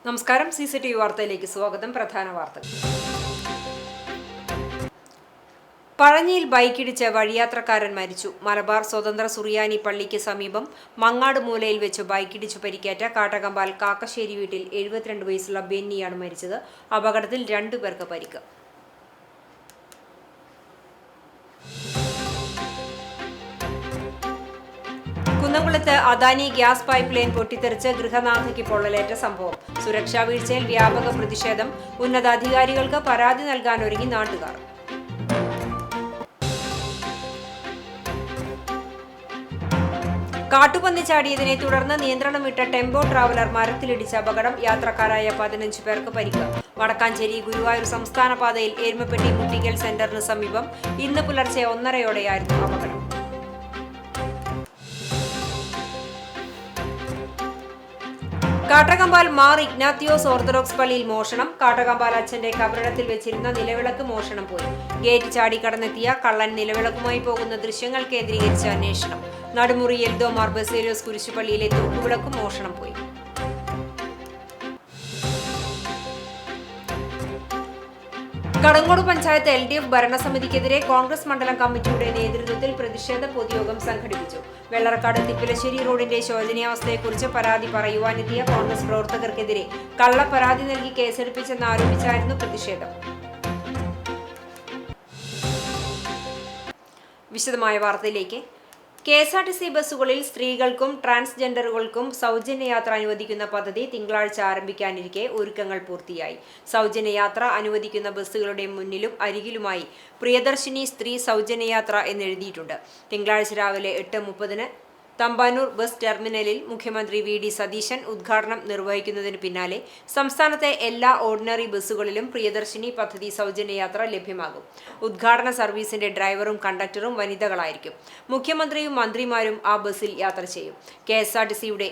നമസ്കാരം. CCTV വാർത്തയിലേക്ക് സ്വാഗതം. പ്രധാന വാർത്തകൾ. പഴഞ്ഞിയിൽ ബൈക്കിടിച്ച് വഴിയാത്രക്കാരൻ മരിച്ചു. മലബാർ സ്വതന്ത്ര സുറിയാനി പള്ളിക്ക് സമീപം മങ്ങാട് മൂലയിൽ വെച്ച് ബൈക്കിടിച്ചു പരിക്കേറ്റ കാട്ടകമ്പാൽ കാക്കശ്ശേരി വീട്ടിൽ 72 വയസ്സുള്ള ബെന്നിയാണ് മരിച്ചത്. അപകടത്തിൽ 2 പേർക്ക് പരിക്ക്. കുന്നംകുളത്ത് അദാനി ഗ്യാസ് പൈപ്പ് ലൈൻ പൊട്ടിത്തെറിച്ച് ഗൃഹനാഥയ്ക്ക് പൊള്ളലേറ്റ സംഭവം. സുരക്ഷാ വീഴ്ചയിൽ വ്യാപക പ്രതിഷേധം. ഉന്നതാധികാരികൾക്ക് പരാതി നൽകാനൊരുങ്ങി നാട്ടുകാർ. കാട്ടുപന്നി ചാടിയതിനെ തുടർന്ന് നിയന്ത്രണം വിട്ട ടെമ്പോ ട്രാവലർ മരത്തിലിടിച്ച അപകടം. യാത്രക്കാരായ 15 പേർക്ക് പരിക്ക്. വടക്കാഞ്ചേരി ഗുരുവായൂർ സംസ്ഥാന പാതയിൽ എരുമപ്പെട്ടി മുട്ടിക്കൽ സെന്ററിന് സമീപം ഇന്ന് പുലർച്ചെ 1:30 അപകടം. കാട്ടകമ്പാൽ മാർ ഇഗ്നാത്തിയോസ് ഓർത്തഡോക്സ് പള്ളിയിൽ മോഷണം. കാട്ടകമ്പാൽ അച്ഛന്റെ കബറിടത്തിൽ വെച്ചിരുന്ന നിലവിളക്ക് മോഷണം പോയി. ഗേറ്റ് ചാടിക്കടന്നെത്തിയ കള്ളൻ നിലവിളക്കുമായി പോകുന്ന ദൃശ്യങ്ങൾ കേന്ദ്രീകരിച്ച് അന്വേഷണം. നടുമുറി എൽദോ മാർ ബസേലിയോസ് കുരിശുപള്ളിയിലെ തൂക്കുവിളക്കും മോഷണം പോയി. കടങ്ങോട് പഞ്ചായത്ത് LDF ഭരണസമിതിക്കെതിരെ കോൺഗ്രസ് മണ്ഡലം കമ്മിറ്റിയുടെ നേതൃത്വത്തിൽ പ്രതിഷേധ പൊതുയോഗം സംഘടിപ്പിച്ചു. വെള്ളറക്കാട് തിപ്പിലശ്ശേരി റോഡിന്റെ ശോചനീയാവസ്ഥയെക്കുറിച്ച് പരാതി പറയുവാനെത്തിയ കോൺഗ്രസ് പ്രവർത്തകർക്കെതിരെ കള്ളപ്പരാതി നൽകി കേസെടുപ്പിച്ചെന്നാരോപിച്ചായിരുന്നു പ്രതിഷേധം. വിശദമായ വാർത്തയിലേക്ക്. KSRTC ബസ്സുകളിൽ സ്ത്രീകൾക്കും ട്രാൻസ്ജെൻഡറുകൾക്കും സൗജന്യയാത്ര അനുവദിക്കുന്ന പദ്ധതി തിങ്കളാഴ്ച ആരംഭിക്കാനിരിക്കെ ഒരുക്കങ്ങൾ പൂർത്തിയായി. സൗജന്യയാത്ര അനുവദിക്കുന്ന ബസ്സുകളുടെ മുന്നിലും അരികിലുമായി പ്രിയദർശിനി സ്ത്രീ സൗജന്യയാത്ര എന്നെഴുതിയിട്ടുണ്ട്. തിങ്കളാഴ്ച രാവിലെ 8:30 തമ്പാനൂർ ബസ് ടെർമിനലിൽ മുഖ്യമന്ത്രി VD സതീശൻ ഉദ്ഘാടനം നിർവഹിക്കുന്നതിന് പിന്നാലെ സംസ്ഥാനത്തെ എല്ലാ ഓർഡിനറി ബസ്സുകളിലും പ്രിയദർശിനി പദ്ധതി സൗജന്യയാത്ര ലഭ്യമാകും. ഉദ്ഘാടന സർവീസിന്റെ ഡ്രൈവറും കണ്ടക്ടറും വനിതകളായിരിക്കും. മുഖ്യമന്ത്രിയും മന്ത്രിമാരും ആ ബസ്സിൽ യാത്ര ചെയ്യും. KSRTCയുടെ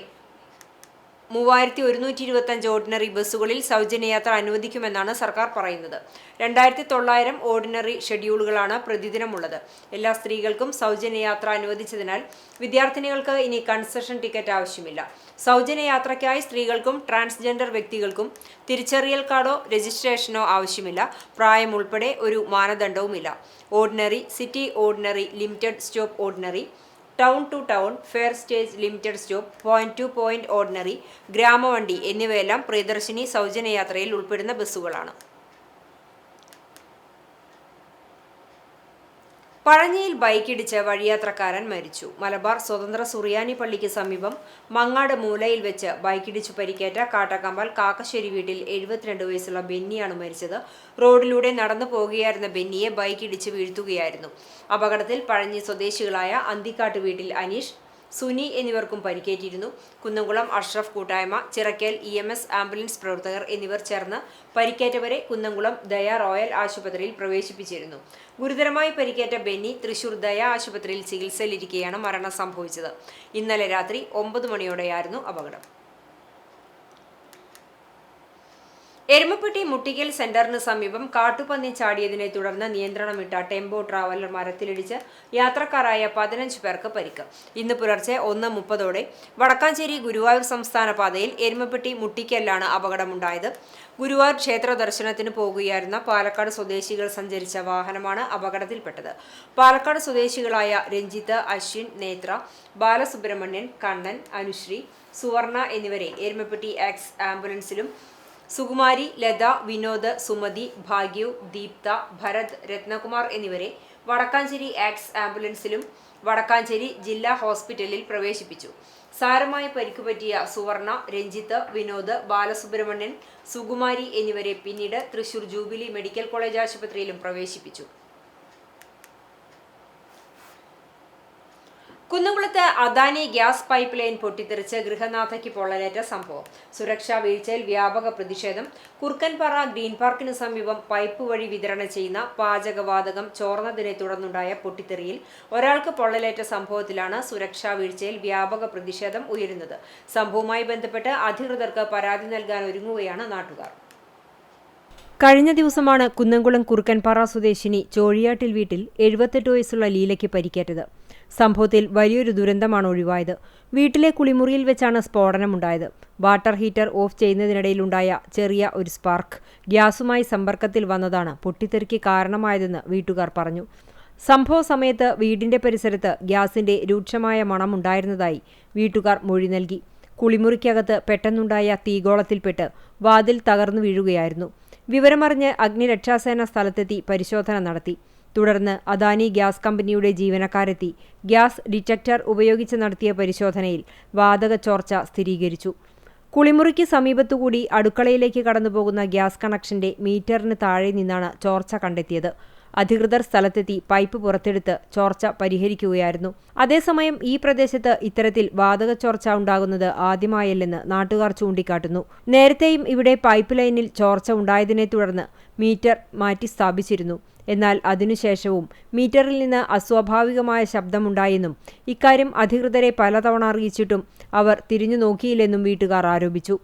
3125 ഓർഡിനറി ബസ്സുകളിൽ സൗജന്യയാത്ര അനുവദിക്കുമെന്നാണ് സർക്കാർ പറയുന്നത്. 2900 ഓർഡിനറി ഷെഡ്യൂളുകളാണ് പ്രതിദിനമുള്ളത്. എല്ലാ സ്ത്രീകൾക്കും സൗജന്യയാത്ര അനുവദിച്ചതിനാൽ വിദ്യാർത്ഥിനികൾക്ക് ഇനി കൺസെഷൻ ടിക്കറ്റ് ആവശ്യമില്ല. സൗജന്യയാത്രയ്ക്കായി സ്ത്രീകൾക്കും ട്രാൻസ്ജെൻഡർ വ്യക്തികൾക്കും തിരിച്ചറിയൽ കാർഡോ രജിസ്ട്രേഷനോ ആവശ്യമില്ല. പ്രായം ഉൾപ്പെടെ ഒരു മാനദണ്ഡവുമില്ല. Ordinary, city ordinary, limited stop ordinary, town to town, fare stage limited stop, point to point ordinary, ഗ്രാമവണ്ടി എന്നിവയെല്ലാം പ്രിയദർശിനി സൗജന്യയാത്രയിൽ ഉൾപ്പെടുന്ന ബസ്സുകളാണ്. പഴഞ്ഞിയിൽ ബൈക്കിടിച്ച് വഴിയാത്രക്കാരൻ മരിച്ചു. മലബാർ സ്വതന്ത്ര സുറിയാനി പള്ളിക്ക് സമീപം മങ്ങാട് മൂലയിൽ വെച്ച് ബൈക്കിടിച്ചു പരിക്കേറ്റ കാട്ടകമ്പാൽ കാക്കശ്ശേരി വീട്ടിൽ 72 വയസ്സുള്ള ബെന്നിയാണ് മരിച്ചത്. റോഡിലൂടെ നടന്നു പോകുകയായിരുന്ന ബെന്നിയെ ബൈക്കിടിച്ച് വീഴ്ത്തുകയായിരുന്നു. അപകടത്തിൽ പഴഞ്ഞി സ്വദേശികളായ അന്തിക്കാട്ട് വീട്ടിൽ അനീഷ്, സുനി എന്നിവർക്കും പരിക്കേറ്റിരുന്നു. കുന്നംകുളം അഷ്റഫ് കൂട്ടായ്മ, ചിറക്കൽ EMS ആംബുലൻസ് പ്രവർത്തകർ എന്നിവർ ചേർന്ന് പരിക്കേറ്റവരെ കുന്നംകുളം ദയ റോയൽ ആശുപത്രിയിൽ പ്രവേശിപ്പിച്ചിരുന്നു. ഗുരുതരമായി പരിക്കേറ്റ ബെന്നി തൃശൂർ ദയ ആശുപത്രിയിൽ ചികിത്സയിലിരിക്കെയാണ് മരണം സംഭവിച്ചത്. ഇന്നലെ രാത്രി 9 മണിയോടെയായിരുന്നു അപകടം. എരുമപ്പെട്ടി മുട്ടിക്കൽ സെന്ററിന് സമീപം കാട്ടുപന്നി ചാടിയതിനെ തുടർന്ന് നിയന്ത്രണം വിട്ട ടെമ്പോ ട്രാവലർ മരത്തിലിടിച്ച് യാത്രക്കാരായ 15 പേർക്ക് പരിക്ക്. ഇന്ന് പുലർച്ചെ 1:30 വടക്കാഞ്ചേരി ഗുരുവായൂർ സംസ്ഥാന പാതയിൽ എരുമപ്പെട്ടി മുട്ടിക്കലിലാണ് അപകടമുണ്ടായത്. ഗുരുവായൂർ ക്ഷേത്ര ദർശനത്തിന് പോകുകയായിരുന്ന പാലക്കാട് സ്വദേശികൾ സഞ്ചരിച്ച വാഹനമാണ് അപകടത്തിൽപ്പെട്ടത്. പാലക്കാട് സ്വദേശികളായ രഞ്ജിത്ത്, അശ്വിൻ, നേത്ര, ബാലസുബ്രഹ്മണ്യൻ, കണ്ണൻ, അനുശ്രീ, സുവർണ എന്നിവരെ എരുമപ്പെട്ടി എക്സ് ആംബുലൻസിലും സുകുമാരി, ലത, വിനോദ്, സുമതി, ഭാഗ്യു, ദീപ്ത, ഭരത്, രത്നകുമാർ എന്നിവരെ വടക്കാഞ്ചേരി എക്സ് ആംബുലൻസിലും വടക്കാഞ്ചേരി ജില്ലാ ഹോസ്പിറ്റലിൽ പ്രവേശിപ്പിച്ചു. സാരമായി പരിക്കുപറ്റിയ സുവർണ, രഞ്ജിത്ത്, വിനോദ്, ബാലസുബ്രഹ്മണ്യൻ, സുകുമാരി എന്നിവരെ പിന്നീട് തൃശൂർ ജൂബിലി മെഡിക്കൽ കോളേജ് ആശുപത്രിയിലും പ്രവേശിപ്പിച്ചു. കുന്നംകുളത്ത് അദാനി ഗ്യാസ് പൈപ്പ് ലൈൻ പൊട്ടിത്തെറിച്ച് ഗൃഹനാഥയ്ക്ക് പൊള്ളലേറ്റ സംഭവം. സുരക്ഷാ വീഴ്ചയിൽ വ്യാപക പ്രതിഷേധം. കുറുക്കൻപാറ ഗ്രീൻ പാർക്കിന് സമീപം പൈപ്പ് വഴി വിതരണം ചെയ്യുന്ന പാചകവാതകം ചോർന്നതിനെ തുടർന്നുണ്ടായ പൊട്ടിത്തെറിയിൽ ഒരാൾക്ക് പൊള്ളലേറ്റ സംഭവത്തിലാണ് സുരക്ഷാ വീഴ്ചയിൽ വ്യാപക പ്രതിഷേധം ഉയരുന്നത്. സംഭവവുമായി ബന്ധപ്പെട്ട് അധികൃതർക്ക് പരാതി നൽകാൻ ഒരുങ്ങുകയാണ് നാട്ടുകാർ. കഴിഞ്ഞ ദിവസമാണ് കുന്നംകുളം കുറുക്കൻപാറ സ്വദേശിനി ചോഴിയാട്ടിൽ വീട്ടിൽ 78 വയസ്സുള്ള ലീലയ്ക്ക് പരിക്കേറ്റത്. സംഭവത്തിൽ വലിയൊരു ദുരന്തമാണ് ഒഴിവായത്. വീട്ടിലെ കുളിമുറിയിൽ വെച്ചാണ് സ്ഫോടനമുണ്ടായത്. വാട്ടർ ഹീറ്റർ ഓഫ് ചെയ്യുന്നതിനിടയിലുണ്ടായ ചെറിയ ഒരു സ്പാർക്ക് ഗ്യാസുമായി സമ്പർക്കത്തിൽ വന്നതാണ് പൊട്ടിത്തെറിക്ക് കാരണമായതെന്ന് വീട്ടുകാർ പറഞ്ഞു. സംഭവ സമയത്ത് വീടിന്റെ പരിസരത്ത് ഗ്യാസിന്റെ രൂക്ഷമായ മണമുണ്ടായിരുന്നതായി വീട്ടുകാർ മൊഴി നൽകി. കുളിമുറിക്കകത്ത് പെട്ടെന്നുണ്ടായ തീഗോളത്തിൽപ്പെട്ട് വാതിൽ തകർന്നു വീഴുകയായിരുന്നു. വിവരമറിഞ്ഞ് അഗ്നിരക്ഷാസേന സ്ഥലത്തെത്തി പരിശോധന നടത്തി. തുടർന്ന് അദാനി ഗ്യാസ് കമ്പനിയുടെ ജീവനക്കാരെത്തി ഗ്യാസ് ഡിറ്റക്ടർ ഉപയോഗിച്ച് നടത്തിയ പരിശോധനയിൽ വാതക ചോർച്ച സ്ഥിരീകരിച്ചു. കുളിമുറിക്ക് സമീപത്തുകൂടി അടുക്കളയിലേക്ക് കടന്നുപോകുന്ന ഗ്യാസ് കണക്ഷന്റെ മീറ്ററിന് താഴെ നിന്നാണ് ചോർച്ച കണ്ടെത്തിയത്. അധികൃതർ സ്ഥലത്തെത്തി പൈപ്പ് പുറത്തെടുത്ത് ചോർച്ച പരിഹരിക്കുകയായിരുന്നു. അതേസമയം ഈ പ്രദേശത്ത് ഇത്തരത്തിൽ വാതക ചോർച്ച ഉണ്ടാകുന്നത് ആദ്യമായല്ലെന്ന് നാട്ടുകാർ ചൂണ്ടിക്കാട്ടുന്നു. നേരത്തെയും ഇവിടെ പൈപ്പ് ലൈനിൽ ചോർച്ച ഉണ്ടായതിനെ തുടർന്ന് മീറ്റർ മാറ്റി സ്ഥാപിച്ചിരുന്നു. എന്നാൽ അതിനുശേഷവും മീറ്ററിൽ നിന്ന് അസ്വാഭാവികമായ ശബ്ദമുണ്ടായെന്നും ഇക്കാര്യം അധികൃതരെ പലതവണ അറിയിച്ചിട്ടും അവർ തിരിഞ്ഞു നോക്കിയില്ലെന്നും വീട്ടുകാർ ആരോപിച്ചു.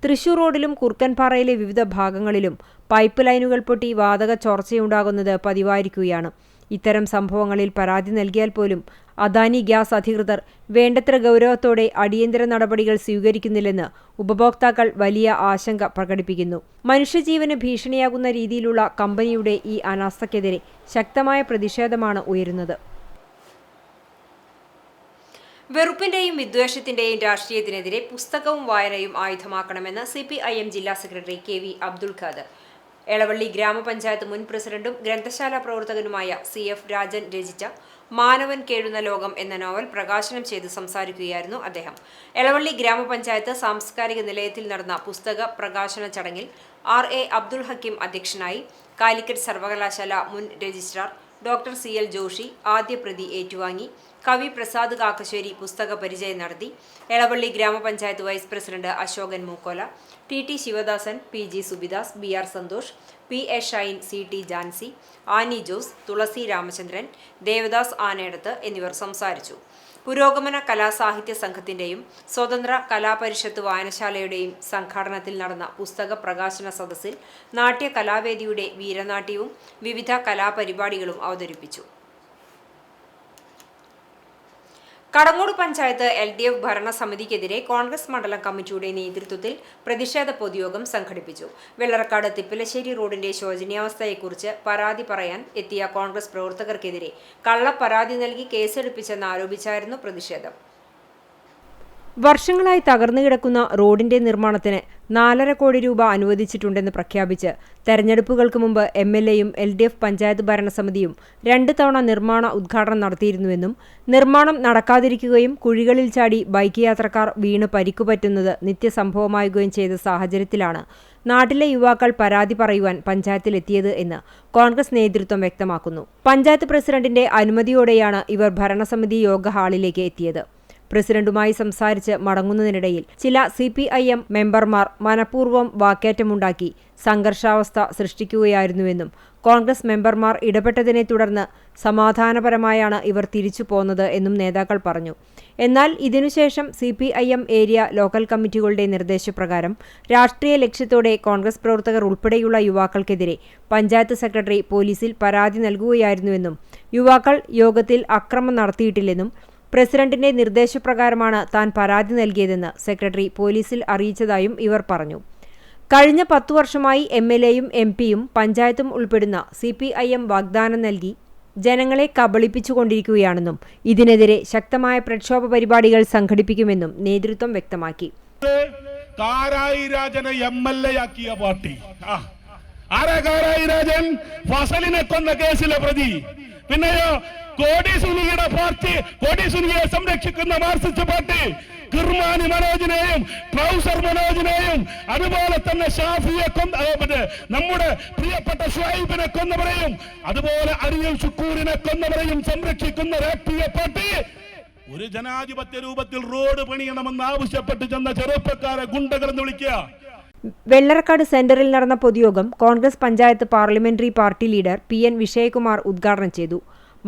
തൃശൂർ റോഡിലും കുറുക്കൻപാറയിലെ വിവിധ ഭാഗങ്ങളിലും പൈപ്പ് ലൈനുകൾ പൊട്ടി വാതക ചോർച്ചയുണ്ടാകുന്നത് പതിവായിരിക്കുകയാണ്. ഇത്തരം സംഭവങ്ങളിൽ പരാതി നൽകിയാൽ പോലും അദാനി ഗ്യാസ് അധികൃതർ വേണ്ടത്ര ഗൗരവത്തോടെ അടിയന്തര നടപടികൾ സ്വീകരിക്കുന്നില്ലെന്ന് ഉപഭോക്താക്കൾ വലിയ ആശങ്ക പ്രകടിപ്പിക്കുന്നു. മനുഷ്യജീവന് ഭീഷണിയാകുന്ന രീതിയിലുള്ള കമ്പനിയുടെ ഈ അനാസ്ഥയ്ക്കെതിരെ ശക്തമായ പ്രതിഷേധമാണ് ഉയരുന്നത്. വെറുപ്പിന്റെയും വിദ്വേഷത്തിന്റെയും രാഷ്ട്രീയത്തിനെതിരെ പുസ്തകവും വായനയും ആയുധമാക്കണമെന്ന് CPIM ജില്ലാ സെക്രട്ടറി KV അബ്ദുൽ ഖാദർ. എളവള്ളി ഗ്രാമപഞ്ചായത്ത് മുൻ പ്രസിഡന്റും ഗ്രന്ഥശാല പ്രവർത്തകനുമായ CF രാജൻ രചിച്ച മാനവൻ കേഴുന്ന ലോകം എന്ന നോവൽ പ്രകാശനം ചെയ്ത് സംസാരിക്കുകയായിരുന്നു അദ്ദേഹം. എളവള്ളി ഗ്രാമപഞ്ചായത്ത് സാംസ്കാരിക നിലയത്തിൽ നടന്ന പുസ്തക പ്രകാശന ചടങ്ങിൽ RA അബ്ദുൽ ഹക്കീം അധ്യക്ഷനായി. കാലിക്കറ്റ് സർവകലാശാല മുൻ രജിസ്ട്രാർ ഡോക്ടർ CL ജോഷി ആദ്യ പ്രതി ഏറ്റുവാങ്ങി. കവി പ്രസാദ് കാക്കശ്ശേരി പുസ്തക പരിചയം നടത്തി. Elavally gramapanchayat vice president Ashokan Mookkola, TT Sivadasan, PG Subidas, BR Santhosh, PA Shine, CT Jancy, Ani Jose, Thulasi Ramachandran, Devadas Anedath എന്നിവർ സംസാരിച്ചു. പുരോഗമന കലാസാഹിത്യ സംഘത്തിന്റെയും സ്വതന്ത്ര കലാപരിഷത്ത് വായനശാലയുടെയും സംഘാടനത്തിൽ നടന്ന പുസ്തക പ്രകാശന സദസ്സിൽ നാട്യ കലാവേദിയുടെ വീരനാട്യവും വിവിധ കലാപരിപാടികളും അവതരിപ്പിച്ചു. കടങ്ങോട് പഞ്ചായത്ത് LDF ഭരണസമിതിക്കെതിരെ കോൺഗ്രസ് മണ്ഡലം കമ്മിറ്റിയുടെ നേതൃത്വത്തിൽ പ്രതിഷേധ പൊതുയോഗം സംഘടിപ്പിച്ചു. വെള്ളറക്കാട് തിപ്പലശ്ശേരി റോഡിന്റെ ശോചനീയാവസ്ഥയെക്കുറിച്ച് പരാതി പറയാൻ എത്തിയ കോൺഗ്രസ് പ്രവർത്തകർക്കെതിരെ കള്ളപ്പരാതി നൽകി കേസെടുപ്പിച്ചെന്നാരോപിച്ചായിരുന്നു പ്രതിഷേധം. വർഷങ്ങളായി തകർന്നുകിടക്കുന്ന റോഡിന്റെ നിർമ്മാണത്തിന് 4.5 കോടി രൂപ അനുവദിച്ചിട്ടുണ്ടെന്ന് പ്രഖ്യാപിച്ച് തെരഞ്ഞെടുപ്പുകൾക്ക് മുമ്പ് MLAയും LDF പഞ്ചായത്ത് ഭരണസമിതിയും 2 തവണ നിർമ്മാണ ഉദ്ഘാടനം നടത്തിയിരുന്നുവെന്നും നിർമ്മാണം നടക്കാതിരിക്കുകയും കുഴികളിൽ ചാടി ബൈക്ക് യാത്രക്കാർ വീണ് പരിക്കുപറ്റുന്നത് നിത്യസംഭവമാകുകയും ചെയ്ത സാഹചര്യത്തിലാണ് നാട്ടിലെ യുവാക്കൾ പരാതി പറയുവാൻ പഞ്ചായത്തിലെത്തിയത് എന്ന് കോൺഗ്രസ് നേതൃത്വം വ്യക്തമാക്കുന്നു. പഞ്ചായത്ത് പ്രസിഡന്റിന്റെ അനുമതിയോടെയാണ് ഇവർ ഭരണസമിതി യോഗ ഹാളിലേക്ക് എത്തിയത്. പ്രസിഡന്റുമായി സംസാരിച്ച് മടങ്ങുന്നതിനിടയിൽ ചില CPIM മെമ്പർമാർ മനഃപൂർവ്വം വാക്കേറ്റമുണ്ടാക്കി സംഘർഷാവസ്ഥ സൃഷ്ടിക്കുകയായിരുന്നുവെന്നും കോൺഗ്രസ് മെമ്പർമാർ ഇടപെട്ടതിനെ തുടർന്ന് സമാധാനപരമായാണ് ഇവർ തിരിച്ചു പോന്നത് എന്നും നേതാക്കൾ പറഞ്ഞു. എന്നാൽ ഇതിനുശേഷം CPIM ഏരിയ ലോക്കൽ കമ്മിറ്റികളുടെ നിർദ്ദേശപ്രകാരം രാഷ്ട്രീയ ലക്ഷ്യത്തോടെ കോൺഗ്രസ് പ്രവർത്തകർ ഉൾപ്പെടെയുള്ള യുവാക്കൾക്കെതിരെ പഞ്ചായത്ത് സെക്രട്ടറി പോലീസിൽ പരാതി നൽകുകയായിരുന്നുവെന്നും യുവാക്കൾ യോഗത്തിൽ അക്രമം നടത്തിയിട്ടില്ലെന്നും പ്രസിഡന്റിന്റെ നിർദ്ദേശപ്രകാരമാണ് താൻ പരാതി നൽകിയതെന്ന് സെക്രട്ടറി പോലീസിൽ അറിയിച്ചതായും ഇവർ പറഞ്ഞു. കഴിഞ്ഞ 10 വർഷമായി MLAയും MPയും പഞ്ചായത്തും ഉൾപ്പെടുന്ന CPIM വാഗ്ദാനം നൽകി ജനങ്ങളെ കബളിപ്പിച്ചുകൊണ്ടിരിക്കുകയാണെന്നും ഇതിനെതിരെ ശക്തമായ പ്രക്ഷോഭ പരിപാടികൾ സംഘടിപ്പിക്കുമെന്നും നേതൃത്വം വ്യക്തമാക്കി. കാരായി രാജനെ MLA ആക്കിയ പാർട്ടി കാരായി രാജൻ ഫസലിനെ കൊന്ന കേസിലെ പ്രതി, പിന്നെയോ കോടിസുനിയുടെ പാർട്ടി, കോടിസുനിയെ സംരക്ഷിക്കുന്ന മാർക്സിസ്റ്റ് പാർട്ടി കിർമാനി മനോജിനെയും ട്രൗസർ മനോജിനെയും അതുപോലെ തന്നെ ഷാഫിയെ നമ്മുടെ പ്രിയപ്പെട്ട ഷുഹൈബിനെ കൊന്നവരെയും അതുപോലെ അരിയൽ ഷുക്കൂറിനെ കൊന്നവരെയും സംരക്ഷിക്കുന്ന രാഷ്ട്രീയ പാർട്ടി ഒരു ജനാധിപത്യ രൂപത്തിൽ റോഡ് പണിയണമെന്ന് ആവശ്യപ്പെട്ട് ചെന്ന ചെറുപ്പക്കാരെ ഗുണ്ടകളെന്ന് വിളിക്കുക. വെള്ളറക്കാട് സെന്ററിൽ നടന്ന പൊതുയോഗം Congress panchayat parliamentary party leader PN Vijayakumar ഉദ്ഘാടനം ചെയ്തു.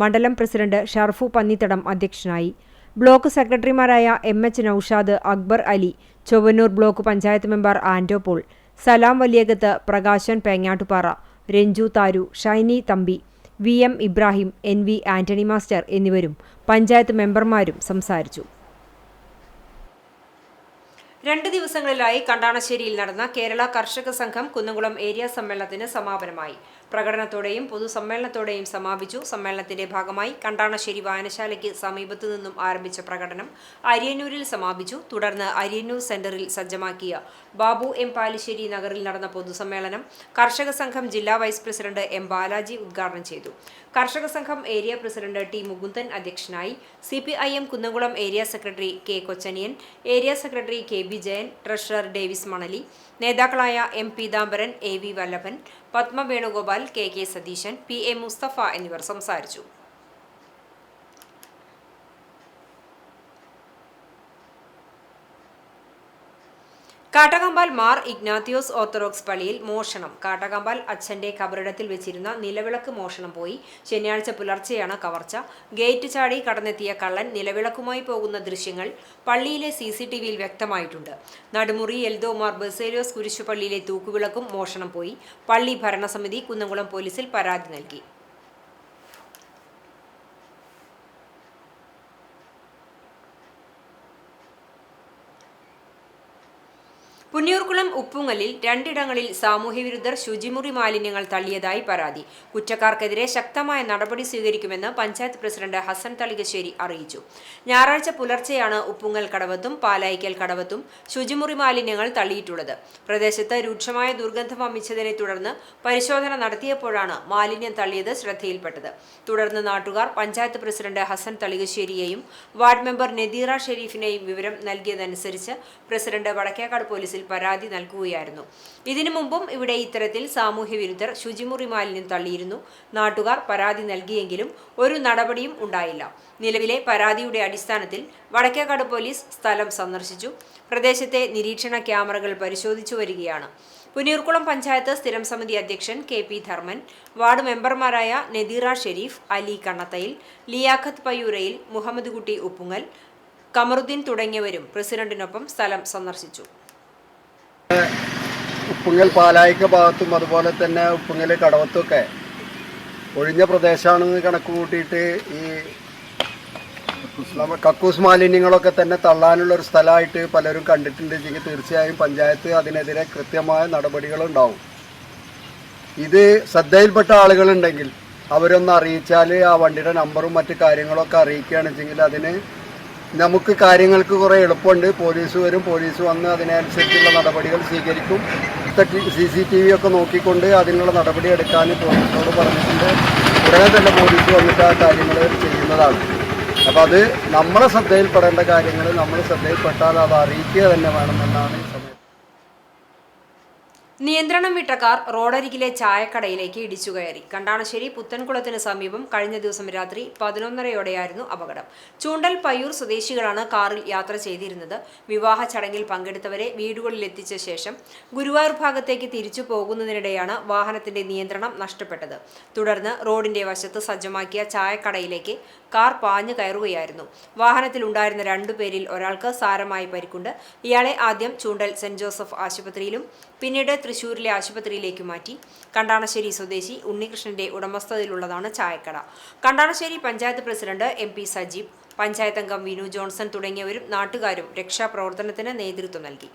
മണ്ഡലം പ്രസിഡന്റ് ഷർഫു പന്നിത്തടം അധ്യക്ഷനായി. ബ്ലോക്ക് സെക്രട്ടറിമാരായ MH Noushad, Akbar Ali, Chovvannur block panchayat member Anto Paul, Salam Valiyakath, Prakashan Pengattupara, Ranju Tharu, Shiny Thampi, VM Ibrahim, NV Antony master എന്നിവരും പഞ്ചായത്ത് മെമ്പർമാരും സംസാരിച്ചു. 2 ദിവസങ്ങളിലായി കണ്ടാണശ്ശേരിയിൽ നടന്ന കേരള കർഷക സംഘം കുന്നംകുളം ഏരിയ സമ്മേളനത്തിന് സമാപനമായി. പ്രകടനത്തോടെയും പൊതുസമ്മേളനത്തോടെയും സമാപിച്ചു. സമ്മേളനത്തിന്റെ ഭാഗമായി കണ്ടാണശ്ശേരി വായനശാലയ്ക്ക് സമീപത്തു നിന്നും ആരംഭിച്ച പ്രകടനം അരിയന്നൂരിൽ സമാപിച്ചു. തുടർന്ന് അരിയന്നൂർ സെന്ററിൽ സജ്ജമാക്കിയ ബാബു M പാലിശ്ശേരി നഗറിൽ നടന്ന പൊതുസമ്മേളനം കർഷക സംഘം ജില്ലാ വൈസ് പ്രസിഡന്റ് M ബാലാജി ഉദ്ഘാടനം ചെയ്തു. കർഷക സംഘം ഏരിയ പ്രസിഡന്റ് T മുകുന്ദൻ അധ്യക്ഷനായി. CPIM Kunnamkulam area secretary K Kochaniyan, area secretary KB Jayan, treasurer Davis Manali, നേതാക്കളായ M പീതാംബരൻ, AV വല്ലഭൻ, പത്മ വേണുഗോപാൽ, KK സതീശൻ, PA മുസ്തഫ എന്നിവർ സംസാരിച്ചു. കാട്ടകമ്പാൽ മാർ ഇഗ്നാത്തിയോസ് ഓർത്തഡോക്സ് പള്ളിയിൽ മോഷണം. കാട്ടകമ്പാൽ അച്ഛന്റെ കബറിടത്തിൽ വെച്ചിരുന്ന നിലവിളക്ക് മോഷണം പോയി. ശനിയാഴ്ച പുലർച്ചെയാണ് കവർച്ച. ഗേറ്റ് ചാടി കടന്നെത്തിയ കള്ളൻ നിലവിളക്കുമായി പോകുന്ന ദൃശ്യങ്ങൾ പള്ളിയിലെ CCTVയിൽ വ്യക്തമായിട്ടുണ്ട്. നടുമുറി എൽദോ മാർ ബസേലിയോസ് കുരിശുപള്ളിയിലെ തൂക്കുവിളക്കും മോഷണം പോയി. പള്ളി ഭരണസമിതി കുന്നംകുളം പോലീസിൽ പരാതി നൽകി. പുന്നിയൂർക്കുളം ഉപ്പുങ്ങലിൽ 2 ഇടങ്ങളിൽ സാമൂഹ്യവിരുദ്ധർ ശുചിമുറി മാലിന്യങ്ങൾ തള്ളിയതായി പരാതി. കുറ്റക്കാർക്കെതിരെ ശക്തമായ നടപടി സ്വീകരിക്കുമെന്ന് പഞ്ചായത്ത് പ്രസിഡന്റ് ഹസൻ തളികശ്ശേരി അറിയിച്ചു. ഞായറാഴ്ച പുലർച്ചെയാണ് ഉപ്പുങ്ങൽ കടവത്തും പാലായിക്കൽ കടവത്തും ശുചിമുറി മാലിന്യങ്ങൾ തള്ളിയിട്ടുള്ളത്. പ്രദേശത്ത് രൂക്ഷമായ ദുർഗന്ധം വമിച്ചതിനെ തുടർന്ന് പരിശോധന നടത്തിയപ്പോഴാണ് മാലിന്യം തള്ളിയത് ശ്രദ്ധയിൽപ്പെട്ടത്. തുടർന്ന് നാട്ടുകാർ പഞ്ചായത്ത് പ്രസിഡന്റ് ഹസൻ തളികശ്ശേരിയെയും വാർഡ് മെമ്പർ നദീറ ഷെരീഫിനെയും വിവരം നൽകിയതനുസരിച്ച് പ്രസിഡന്റ് വടക്കേക്കാട് പോലീസിൽ പരാതി നൽകുകയായിരുന്നു. ഇതിനു മുമ്പും ഇവിടെ ഇത്തരത്തിൽ സാമൂഹ്യവിരുദ്ധർ ശുചിമുറി മാലിന്യം തള്ളിയിരുന്നു. നാട്ടുകാർ പരാതി നൽകിയെങ്കിലും ഒരു നടപടിയും ഉണ്ടായില്ല. നിലവിലെ പരാതിയുടെ അടിസ്ഥാനത്തിൽ വടക്കേക്കാട് പോലീസ് സ്ഥലം സന്ദർശിച്ചു. പ്രദേശത്തെ നിരീക്ഷണ ക്യാമറകൾ പരിശോധിച്ചു വരികയാണ്. പുന്നിയൂർക്കുളം പഞ്ചായത്ത് സ്ഥിരം സമിതി അധ്യക്ഷൻ KP ധർമ്മൻ, വാർഡ് മെമ്പർമാരായ നദീറ ഷെരീഫ്, അലി കണ്ണത്തയിൽ, ലിയാഖത്ത് പയ്യൂരയിൽ, മുഹമ്മദ് കുട്ടി ഉപ്പുങ്ങൽ, കമറുദ്ദീൻ തുടങ്ങിയവരും പ്രസിഡന്റിനൊപ്പം സ്ഥലം സന്ദർശിച്ചു. ഉപ്പുങ്ങൽ പാലായിക്ക ഭാഗത്തും അതുപോലെ തന്നെ ഉപ്പുങ്ങൽ കടവത്തുമൊക്കെ ഒഴിഞ്ഞ പ്രദേശമാണെന്ന് കണക്ക് കൂട്ടിയിട്ട് ഈ കക്കൂസ് മാലിന്യങ്ങളൊക്കെ തന്നെ തള്ളാനുള്ള ഒരു സ്ഥലമായിട്ട് പലരും കണ്ടിട്ടുണ്ടെങ്കിൽ തീർച്ചയായും പഞ്ചായത്ത് അതിനെതിരെ കൃത്യമായ നടപടികളുണ്ടാവും. ഇത് ശ്രദ്ധയിൽപ്പെട്ട ആളുകളുണ്ടെങ്കിൽ അവരൊന്ന് അറിയിച്ചാൽ ആ വണ്ടിയുടെ നമ്പറും മറ്റു കാര്യങ്ങളൊക്കെ അറിയിക്കുകയാണെന്നുവെച്ചെങ്കിൽ അതിന് നമുക്ക് കാര്യങ്ങൾക്ക് കുറേ എളുപ്പമുണ്ട്. പോലീസ് വരും, പോലീസ് വന്ന് അതിനനുസരിച്ചുള്ള നടപടികൾ സ്വീകരിക്കും. CCTV ഒക്കെ നോക്കിക്കൊണ്ട് അതിനുള്ള നടപടി എടുക്കാൻ പോലീസിനോട് പറഞ്ഞിട്ടുണ്ട്. ഉടനെ തന്നെ പോലീസ് വന്നിട്ട് ആ കാര്യങ്ങൾ ചെയ്യുന്നതാണ്. അപ്പോൾ അത് നമ്മളെ ശ്രദ്ധയിൽപ്പെടേണ്ട കാര്യങ്ങൾ നമ്മൾ ശ്രദ്ധയിൽപ്പെട്ടാൽ അത് അറിയിക്കുക തന്നെ വേണമെന്നാണ് ഈ സമയത്ത്. നിയന്ത്രണം വിട്ട കാർ റോഡരികിലെ ചായക്കടയിലേക്ക് ഇടിച്ചുകയറി. കണ്ടാണശ്ശേരി പുത്തൻകുളത്തിന് സമീപം കഴിഞ്ഞ ദിവസം രാത്രി 11:30യോടെയായിരുന്നു അപകടം. ചൂണ്ടൽ പയ്യൂർ സ്വദേശികളാണ് കാറിൽ യാത്ര ചെയ്തിരുന്നത്. വിവാഹ ചടങ്ങിൽ പങ്കെടുത്തവരെ വീടുകളിൽ എത്തിച്ച ശേഷം ഗുരുവായൂർ ഭാഗത്തേക്ക് തിരിച്ചു പോകുന്നതിനിടെയാണ് വാഹനത്തിന്റെ നിയന്ത്രണം നഷ്ടപ്പെട്ടത്. തുടർന്ന് റോഡിന്റെ വശത്ത് സജ്ജമാക്കിയ ചായക്കടയിലേക്ക് കാർ പാഞ്ഞു കയറുകയായിരുന്നു. വാഹനത്തിലുണ്ടായിരുന്ന 2 പേരിൽ ഒരാൾക്ക് സാരമായി പരിക്കുണ്ട്. ഇയാളെ ആദ്യം ചൂണ്ടൽ സെന്റ് ജോസഫ് ആശുപത്രിയിലും പിന്നീട് തൃശൂരിലെ ആശുപത്രിയിലേക്ക് മാറ്റി. കണ്ടാണശ്ശേരി സ്വദേശി ഉണ്ണികൃഷ്ണന്റെ ഉടമസ്ഥതയിലുള്ളതാണ് ചായക്കട. കണ്ടാണശ്ശേരി പഞ്ചായത്ത് പ്രസിഡന്റ് MP സജീബ്, പഞ്ചായത്ത് അംഗം വിനു ജോൺസൺ തുടങ്ങിയവരും നാട്ടുകാരും രക്ഷാപ്രവർത്തനത്തിന് നേതൃത്വം നൽകി.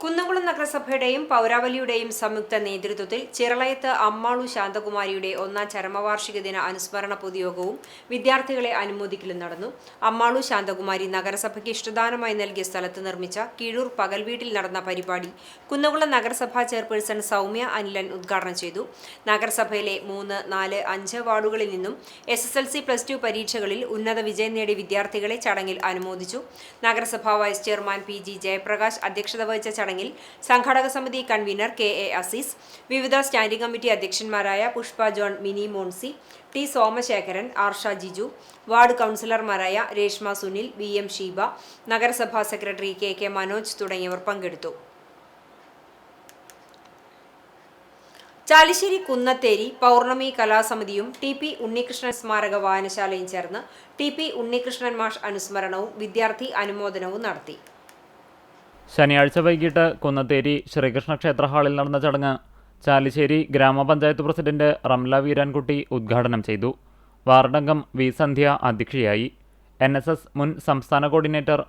കുന്നംകുളം നഗരസഭയുടെയും പൗരാവലിയുടെയും സംയുക്ത നേതൃത്വത്തിൽ ചിറളയത്ത് അമ്മാളു ശാന്തകുമാരിയുടെ 1ാം ചരമവാർഷിക ദിന അനുസ്മരണ പൊതുയോഗവും വിദ്യാർത്ഥികളെ അനുമോദിക്കലും നടന്നു. അമ്മാളു ശാന്തകുമാരി നഗരസഭയ്ക്ക് ഇഷ്ടദാനമായി നൽകിയ സ്ഥലത്ത് നിർമ്മിച്ച കീഴൂർ പകൽ വീട്ടിൽ നടന്ന പരിപാടി കുന്നംകുളം നഗരസഭാ ചെയർപേഴ്സൺ സൗമ്യ അനിലൻ ഉദ്ഘാടനം ചെയ്തു. നഗരസഭയിലെ 3, 4, 5 വാർഡുകളിൽ നിന്നും SSLC+2 പരീക്ഷകളിൽ ഉന്നത വിജയം നേടിയ വിദ്യാർത്ഥികളെ ചടങ്ങിൽ അനുമോദിച്ചു. നഗരസഭാ വൈസ് ചെയർമാൻ PG ജയപ്രകാശ് അധ്യക്ഷത വഹിച്ച ചടങ്ങിൽ സംഘാടക സമിതി കൺവീനർ KA അസീസ്, വിവിധ സ്റ്റാൻഡിംഗ് കമ്മിറ്റി അധ്യക്ഷന്മാരായ പുഷ്പ ജോൺ, മിനി മോൺസി, T സോമശേഖരൻ, ആർഷ ജിജു, വാർഡ് കൗൺസിലർമാരായ രേഷ്മ സുനിൽ, VM ഷീബ, നഗരസഭാ സെക്രട്ടറി KK മനോജ് തുടങ്ങിയവർ പങ്കെടുത്തു. ചാലിശ്ശേരി കുന്നത്തേരി പൗർണമി കലാസമിതിയും TP ഉണ്ണികൃഷ്ണൻ സ്മാരക വായനശാലയും ചേർന്ന് TP ഉണ്ണികൃഷ്ണൻ മാഷ് അനുസ്മരണവും വിദ്യാർത്ഥി അനുമോദനവും നടത്തി. ശനിയാഴ്ച വൈകിട്ട് കുന്നത്തേരി ശ്രീകൃഷ്ണ ക്ഷേത്ര ഹാളിൽ നടന്ന ചടങ്ങ് ചാലിശ്ശേരി ഗ്രാമപഞ്ചായത്ത് പ്രസിഡന്റ് റംല വീരാൻകുട്ടി ഉദ്ഘാടനം ചെയ്തു. വാർഡംഗം വി സന്ധ്യ അധ്യക്ഷയായി. NSS മുൻ സംസ്ഥാന കോർഡിനേറ്റർ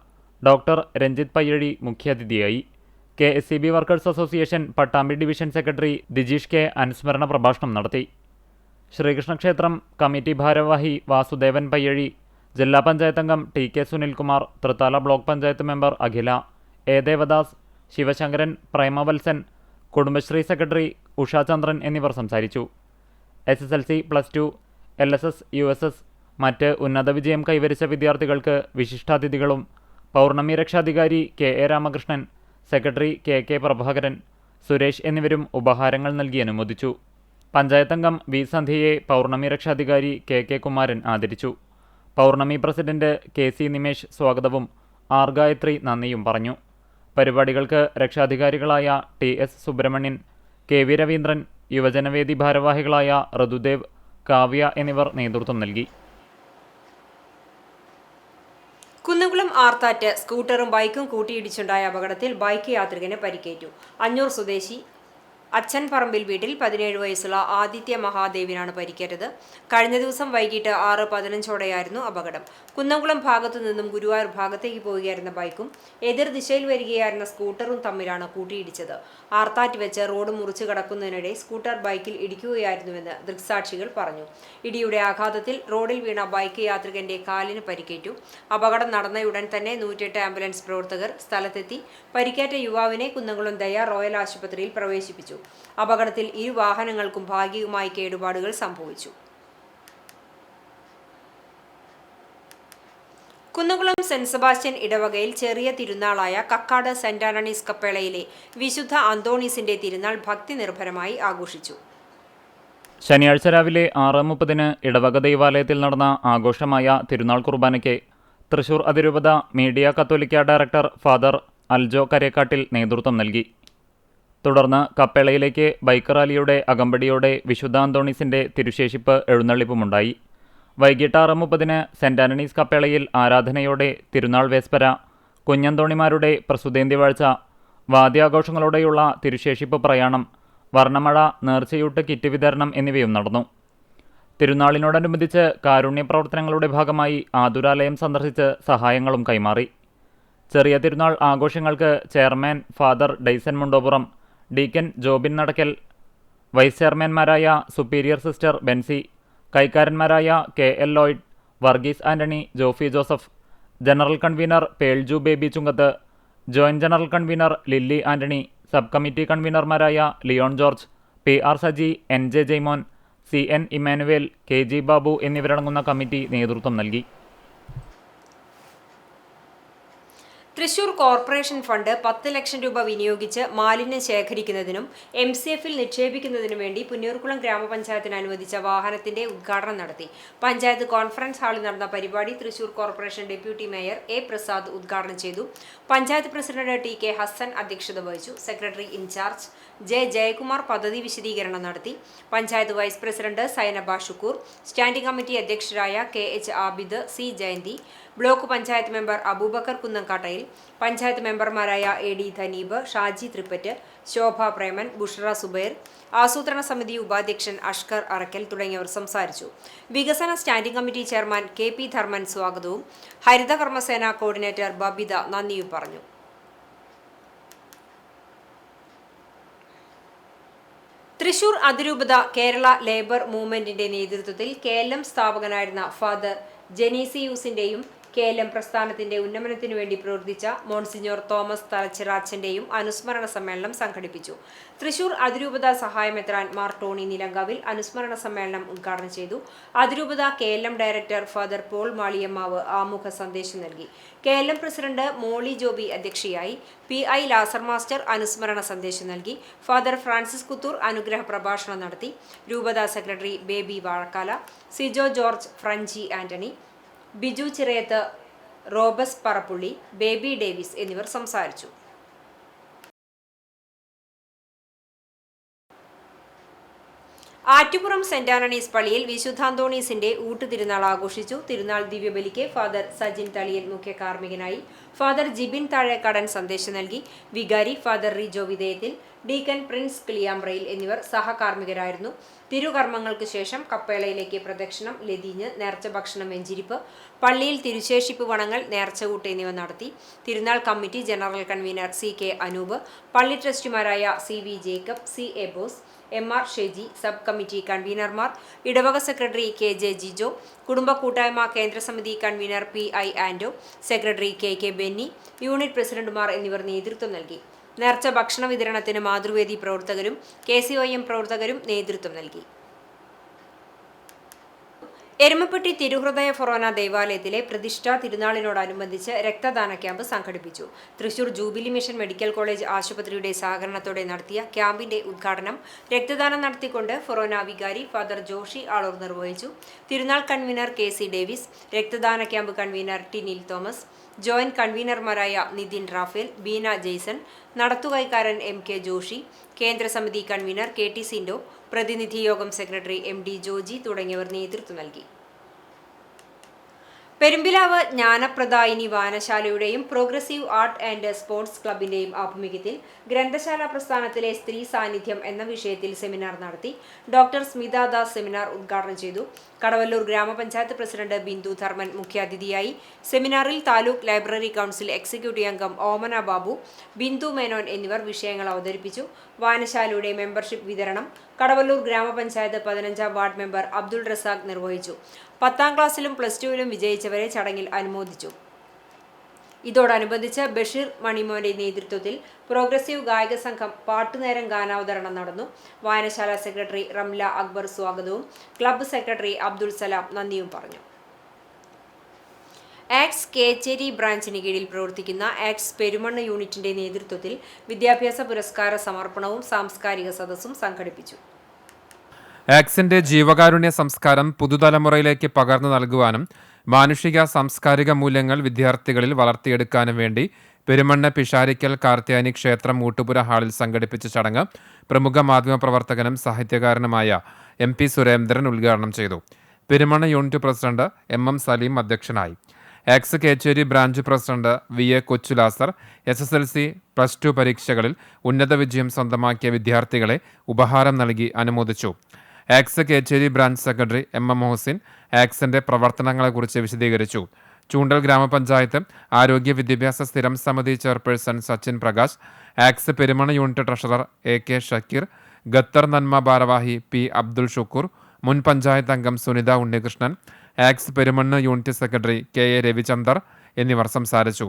ഡോക്ടർ രഞ്ജിത്ത് പയ്യഴി മുഖ്യാതിഥിയായി. KSCB workers association Pattambi division secretary Dijeesh K അനുസ്മരണ പ്രഭാഷണം നടത്തി. ശ്രീകൃഷ്ണക്ഷേത്രം കമ്മിറ്റി ഭാരവാഹി വാസുദേവൻ പയ്യഴി, ജില്ലാ പഞ്ചായത്ത് അംഗം TK Sunilkumar, Thrithala block panchayat member Akhila, A Devadas, Sivasankaran, Premavalsan, Kudumbashree secretary Ushachandran എന്നിവർ സംസാരിച്ചു. SSLC, +2, LSS, USS, മറ്റ് ഉന്നത വിജയം കൈവരിച്ച വിദ്യാർത്ഥികൾക്ക് വിശിഷ്ടാതിഥികളും പൗർണമി രക്ഷാധികാരി KA Ramakrishnan, secretary KK Prabhakaran, Suresh എന്നിവരും ഉപഹാരങ്ങൾ നൽകി അനുമോദിച്ചു. പഞ്ചായത്ത് അംഗം വി സന്ധ്യയെ പൗർണമി രക്ഷാധികാരി KK കുമാരൻ ആദരിച്ചു. പൗർണമി പ്രസിഡന്റ് KC നിമേഷ് സ്വാഗതവും R ഗായത്രി നന്ദിയും പറഞ്ഞു. പരിപാടികൾക്ക് രക്ഷാധികാരികളായ TS സുബ്രഹ്മണ്യൻ, KV രവീന്ദ്രൻ, യുവജനവേദി ഭാരവാഹികളായ ഋതുദേവ്, കാവ്യ എന്നിവർ നേതൃത്വം നൽകി. കുന്നംകുളം ആർത്താറ്റ് സ്കൂട്ടറും ബൈക്കും കൂട്ടിയിടിച്ചുണ്ടായ അപകടത്തിൽ ബൈക്ക് യാത്രികന് പരിക്കേറ്റു. അഞ്ഞൂർ സ്വദേശി അച്ഛൻ പറമ്പിൽ വീട്ടിൽ 17 വയസ്സുള്ള ആദിത്യ മഹാദേവിനാണ് പരിക്കേറ്റത്. കഴിഞ്ഞ ദിവസം വൈകിട്ട് 6:15ഓടെയായിരുന്നു അപകടം. കുന്നംകുളം ഭാഗത്തു നിന്നും ഗുരുവായൂർ ഭാഗത്തേക്ക് പോവുകയായിരുന്ന ബൈക്കും എതിർ ദിശയിൽ വരികയായിരുന്ന സ്കൂട്ടറും തമ്മിലാണ് കൂട്ടിയിടിച്ചത്. ആർത്താറ്റ് വെച്ച് റോഡ് മുറിച്ചു കടക്കുന്നതിനിടെ സ്കൂട്ടർ ബൈക്കിൽ ഇടിക്കുകയായിരുന്നുവെന്ന് ദൃക്സാക്ഷികൾ പറഞ്ഞു. ഇടിയുടെ ആഘാതത്തിൽ റോഡിൽ വീണ ബൈക്ക് യാത്രികന്റെ കാലിന് പരിക്കേറ്റു. അപകടം നടന്നയുടൻ തന്നെ 108 ആംബുലൻസ് പ്രവർത്തകർ സ്ഥലത്തെത്തി പരിക്കേറ്റ യുവാവിനെ കുന്നംകുളം ദയ റോയൽ ആശുപത്രിയിൽ പ്രവേശിപ്പിച്ചു. അപകടത്തിൽ ഇരു വാഹനങ്ങൾക്കും ഭാഗികമായി കേടുപാടുകൾ സംഭവിച്ചു. കുന്നംകുളം സെന്റ് സെബാസ്റ്റ്യൻ ഇടവകയിൽ ചെറിയ തിരുനാളായ കക്കാട് സെന്റ് ആന്റണീസ് കപ്പേളയിലെ വിശുദ്ധ അന്തോണീസിന്റെ തിരുനാൾ ഭക്തി നിർഭരമായി ആഘോഷിച്ചു. ശനിയാഴ്ച രാവിലെ 6:30 ഇടവക ദൈവാലയത്തിൽ നടന്ന ആഘോഷമായ തിരുനാൾ കുർബാനയ്ക്ക് തൃശൂർ അതിരൂപത മീഡിയ കത്തോലിക്ക ഡയറക്ടർ ഫാദർ അൽജോ കരേക്കാട്ടിൽ നേതൃത്വം നൽകി. തുടർന്ന് കപ്പേളയിലേക്ക് ബൈക്ക് റാലിയുടെ അകമ്പടിയോടെ വിശുദ്ധ അന്തോണീസിന്റെ തിരുശേഷിപ്പ് എഴുന്നള്ളിപ്പുമുണ്ടായി. വൈകിട്ട് 6:30 സെന്റ് ആന്റണീസ് കപ്പേളയിൽ ആരാധനയോടെ തിരുനാൾ വേസ്പര, കുഞ്ഞന്തോണിമാരുടെ പ്രസുതേന്ത്യവാഴ്ച, വാദ്യാഘോഷങ്ങളോടെയുള്ള തിരുശേഷിപ്പ് പ്രയാണം, വർണ്ണമഴ, നേർച്ചയൂട്ട് കിറ്റ് വിതരണം എന്നിവയും നടന്നു. തിരുനാളിനോടനുബന്ധിച്ച് കാരുണ്യ പ്രവർത്തനങ്ങളുടെ ഭാഗമായി ആതുരാലയം സന്ദർശിച്ച് സഹായങ്ങളും കൈമാറി. ചെറിയ തിരുനാൾ ആഘോഷങ്ങൾക്ക് chairman father Daison Mundopuram, deacon Jobin Nadakkal, vice ചെയർമാൻമാരായ സുപ്പീരിയർ സിസ്റ്റർ ബെൻസി, കൈക്കാരന്മാരായ KL Lloyd, Varghese Antony, Jofi Joseph, general convener Pearlju Baby Chunkath, joint general convener Lilly Antony, sub committee കൺവീനർമാരായ Leon George, PR Saji, NJ Jaimon, CN Immanuel, KG Babu എന്നിവരടങ്ങുന്ന കമ്മിറ്റി നേതൃത്വം നൽകി. തൃശൂർ കോർപ്പറേഷൻ ഫണ്ട് 10 ലക്ഷം രൂപ വിനിയോഗിച്ച് മാലിന്യം ശേഖരിക്കുന്നതിനും MCFൽ നിക്ഷേപിക്കുന്നതിനും വേണ്ടി പുന്നൂർകുളം ഗ്രാമപഞ്ചായത്തിന് അനുവദിച്ച വാഹനത്തിന്റെ ഉദ്ഘാടനം നടത്തി. പഞ്ചായത്ത് കോൺഫറൻസ് ഹാളിൽ നടന്ന പരിപാടി Thrissur corporation deputy mayor A Prasad ഉദ്ഘാടനം ചെയ്തു. പഞ്ചായത്ത് പ്രസിഡന്റ് TK ഹസൻ അധ്യക്ഷത വഹിച്ചു. സെക്രട്ടറി ഇൻചാർജ് J ജയകുമാർ പദ്ധതി വിശദീകരണം നടത്തി. Panchayat vice president Sainaba Shukkur, standing committee അധ്യക്ഷരായ KH Abid, C Jayanthi, block panchayat member Abubakkar Kunnamkattayil, panchayat മെമ്പർമാരായ AD ധനീബ്, ഷാജി തൃപ്പറ്റ്, ശോഭ പ്രേമൻ, ബുഷ്റ സുബൈർ, ആസൂത്രണ സമിതി ഉപാധ്യക്ഷൻ അഷ്കർ അറക്കൽ തുടങ്ങിയവർ സംസാരിച്ചു. വികസന standing committee chairman KP Dharman സ്വാഗതവും ഹരിത കർമ്മസേന കോർഡിനേറ്റർ ബബിത നന്ദിയും പറഞ്ഞു. തൃശൂർ അതിരൂപത കേരള ലേബർ മൂവ്മെന്റിന്റെ നേതൃത്വത്തിൽ KLM സ്ഥാപകനായിരുന്ന ഫാദർ ജെനീസിയൂസിന്റെയും KLM പ്രസ്ഥാനത്തിന്റെ ഉന്നമനത്തിനു വേണ്ടി പ്രവർത്തിച്ച മോൺസിഞ്ഞോർ തോമസ് തലച്ചിറാച്ചന്റെയും അനുസ്മരണ സമ്മേളനം സംഘടിപ്പിച്ചു. തൃശൂർ അതിരൂപത സഹായമെത്രാൻ മാർ ടോണി നിലങ്കാവിൽ അനുസ്മരണ സമ്മേളനം ഉദ്ഘാടനം ചെയ്തു. അതിരൂപത KLM ഡയറക്ടർ ഫാദർ പോൾ മാളിയമ്മാവ് ആമുഖ സന്ദേശം നൽകി. KLM പ്രസിഡന്റ് മോളി ജോബി അധ്യക്ഷയായി. PI ലാസർ മാസ്റ്റർ അനുസ്മരണ സന്ദേശം നൽകി. ഫാദർ ഫ്രാൻസിസ് കുത്തൂർ അനുഗ്രഹ പ്രഭാഷണം നടത്തി. രൂപത സെക്രട്ടറി ബേബി വാഴക്കാല, സിജോ ജോർജ്, ഫ്രഞ്ചി ആന്റണി, ബിജു ചിറയത്ത്, റോബസ് പറപ്പുള്ളി, ബേബി ഡേവിസ് എന്നിവർ സംസാരിച്ചു. ആറ്റുപുറം സെന്റ് ആന്റണീസ് പള്ളിയിൽ വിശുദ്ധാന്തോണീസിന്റെ ഊട്ടുതിരുനാൾ ആഘോഷിച്ചു. തിരുനാൾ ദിവ്യബലിക്ക് ഫാദർ സജിൻ തളിയൽ മുഖ്യ കാർമ്മികനായി. ഫാദർ ജിബിൻ താഴേക്കാടൻ സന്ദേശം നൽകി. വികാരി ഫാദർ റിജോ വിധേയത്തിൽ, ഡീക്കൻ പ്രിൻസ് കിളിയാമ്പ്രയിൽ എന്നിവർ സഹകാർമ്മികരായിരുന്നു. തിരുകർമ്മങ്ങൾക്ക് ശേഷം കപ്പേളയിലേക്ക് പ്രദക്ഷിണം, ലതിഞ്ഞ്, നേർച്ച ഭക്ഷണം, വെഞ്ചിരിപ്പ്, പള്ളിയിൽ തിരുശേഷിപ്പ് വണങ്ങൽ, നേർച്ചകൂട്ട് എന്നിവ നടത്തി. തിരുനാൾ committee general convener CK Anoop, പള്ളി ട്രസ്റ്റിമാരായ CV Jacob, CA Bose, MR Sheji, sub committee കൺവീനർമാർ, ഇടവക സെക്രട്ടറി KJ ജിജോ, കുടുംബ കൂട്ടായ്മ കേന്ദ്രസമിതി കൺവീനർ PI Ando, secretary KK Benny, unit പ്രസിഡന്റുമാർ എന്നിവർ നേതൃത്വം നൽകി. നേർച്ച ഭക്ഷണ വിതരണത്തിന് മാതൃവേദി പ്രവർത്തകരും KCOM പ്രവർത്തകരും നേതൃത്വം നൽകി. എരുമപ്പെട്ടി തിരുഹൃദയ ഫൊറോന ദേവാലയത്തിലെ പ്രതിഷ്ഠാ തിരുനാളിനോടനുബന്ധിച്ച് രക്തദാന ക്യാമ്പ് സംഘടിപ്പിച്ചു. Thrissur jubilee mission medical college ആശുപത്രിയുടെ സഹകരണത്തോടെ നടത്തിയ ക്യാമ്പിന്റെ ഉദ്ഘാടനം രക്തദാനം നടത്തിക്കൊണ്ട് ഫൊറോന വികാരി ഫാദർ ജോഷി ആളൂർ നിർവഹിച്ചു. തിരുനാൾ കൺവീനർ KC ഡേവിസ്, രക്തദാന camp convener Tinil Thomas, joint കൺവീനർമാരായ നിതിൻ റാഫേൽ, ബീന ജെയ്സൺ, നടത്തുകൈക്കാരൻ MK ജോഷി, കേന്ദ്ര സമിതി കൺവീനർ KT സിൻഡോ, പ്രതിനിധി യോഗം സെക്രട്ടറി MD ജോജി തുടങ്ങിയവർ നേതൃത്വം നൽകി. പെരുമ്പിലാവ് ജ്ഞാനപ്രദായിനി വായനശാലയുടെയും പ്രോഗ്രസീവ് ആർട്ട് ആൻഡ് സ്പോർട്സ് ക്ലബിന്റെയും ആഭിമുഖ്യത്തിൽ ഗ്രന്ഥശാല പ്രസ്ഥാനത്തിലെ സ്ത്രീ സാന്നിധ്യം എന്ന വിഷയത്തിൽ സെമിനാർ നടത്തി. ഡോക്ടർ സ്മിത ദാസ് സെമിനാർ ഉദ്ഘാടനം ചെയ്തു. കടവല്ലൂർ ഗ്രാമപഞ്ചായത്ത് പ്രസിഡന്റ് ബിന്ദു ധർമ്മൻ മുഖ്യാതിഥിയായി. സെമിനാറിൽ താലൂക്ക് ലൈബ്രറി കൗൺസിൽ എക്സിക്യൂട്ടീവ് അംഗം ഓമന ബാബു, ബിന്ദു മേനോൻ എന്നിവർ വിഷയങ്ങൾ അവതരിപ്പിച്ചു. വായനശാലയുടെ മെമ്പർഷിപ്പ് വിതരണം കടവല്ലൂർ ഗ്രാമപഞ്ചായത്ത് 15-ാം വാർഡ് മെമ്പർ അബ്ദുൾ റസാഖ് നിർവഹിച്ചു. 10ാം ക്ലാസ്സിലും +2-ലും വിജയിച്ചവരെ ചടങ്ങിൽ അനുമോദിച്ചു. ഇതോടനുബന്ധിച്ച് ബഷീർ മണിമോന്റെ നേതൃത്വത്തിൽ പ്രോഗ്രസീവ് ഗായക സംഘം പാട്ടുനേരം ഗാനാവതരണം നടന്നു. വായനശാല സെക്രട്ടറി റംല അക്ബർ സ്വാഗതവും ക്ലബ്ബ് സെക്രട്ടറി അബ്ദുൾ സലാം നന്ദിയും പറഞ്ഞു. ആക്സ് കേച്ചേരി ബ്രാഞ്ചിന് കീഴിൽ പ്രവർത്തിക്കുന്ന ആക്സ് പെരുമണ്ണ് യൂണിറ്റിന്റെ നേതൃത്വത്തിൽ വിദ്യാഭ്യാസ പുരസ്കാര സമർപ്പണവും സാംസ്കാരിക സദസ്സും സംഘടിപ്പിച്ചു. ആക്സിന്റെ ജീവകാരുണ്യ സംസ്കാരം പുതുതലമുറയിലേക്ക് പകർന്നു നൽകുവാനും മാനുഷിക സാംസ്കാരിക മൂല്യങ്ങൾ വിദ്യാർത്ഥികളിൽ വളർത്തിയെടുക്കാനും വേണ്ടി പെരുമണ്ണ് പിഷാരിക്കൽ കാർത്യായനി ക്ഷേത്രം ഊട്ടുപുര ഹാളിൽ സംഘടിപ്പിച്ച ചടങ്ങ് പ്രമുഖ മാധ്യമപ്രവർത്തകനും സാഹിത്യകാരനുമായ MP സുരേന്ദ്രൻ ഉദ്ഘാടനം ചെയ്തു. Perumannu unit president MM Saleem അധ്യക്ഷനായി. ആക്സ് Kecheri branch president VA Kochulasar SSLC +2 പരീക്ഷകളിൽ ഉന്നത വിജയം സ്വന്തമാക്കിയ വിദ്യാർത്ഥികളെ ഉപഹാരം നൽകി അനുമോദിച്ചു. ആക്സ് Kecheri branch secretary MM Mohasin ആക്സിന്റെ പ്രവർത്തനങ്ങളെക്കുറിച്ച് വിശദീകരിച്ചു. ചൂണ്ടൽ ഗ്രാമപഞ്ചായത്ത് ആരോഗ്യ വിദ്യാഭ്യാസ സ്ഥിരം സമിതി ചെയർപേഴ്സൺ സച്ചിൻ പ്രകാശ്, ആക്സ് Perumannu unit treasurer AK Shakkeer, Qatar Nanma ഭാരവാഹി P അബ്ദുൾ ഷുക്കൂർ, മുൻ പഞ്ചായത്ത് അംഗം സുനിത ഉണ്ണികൃഷ്ണൻ, ആക്സ് Perumannu unit secretary KA Ravichandar എന്നിവർ സംസാരിച്ചു.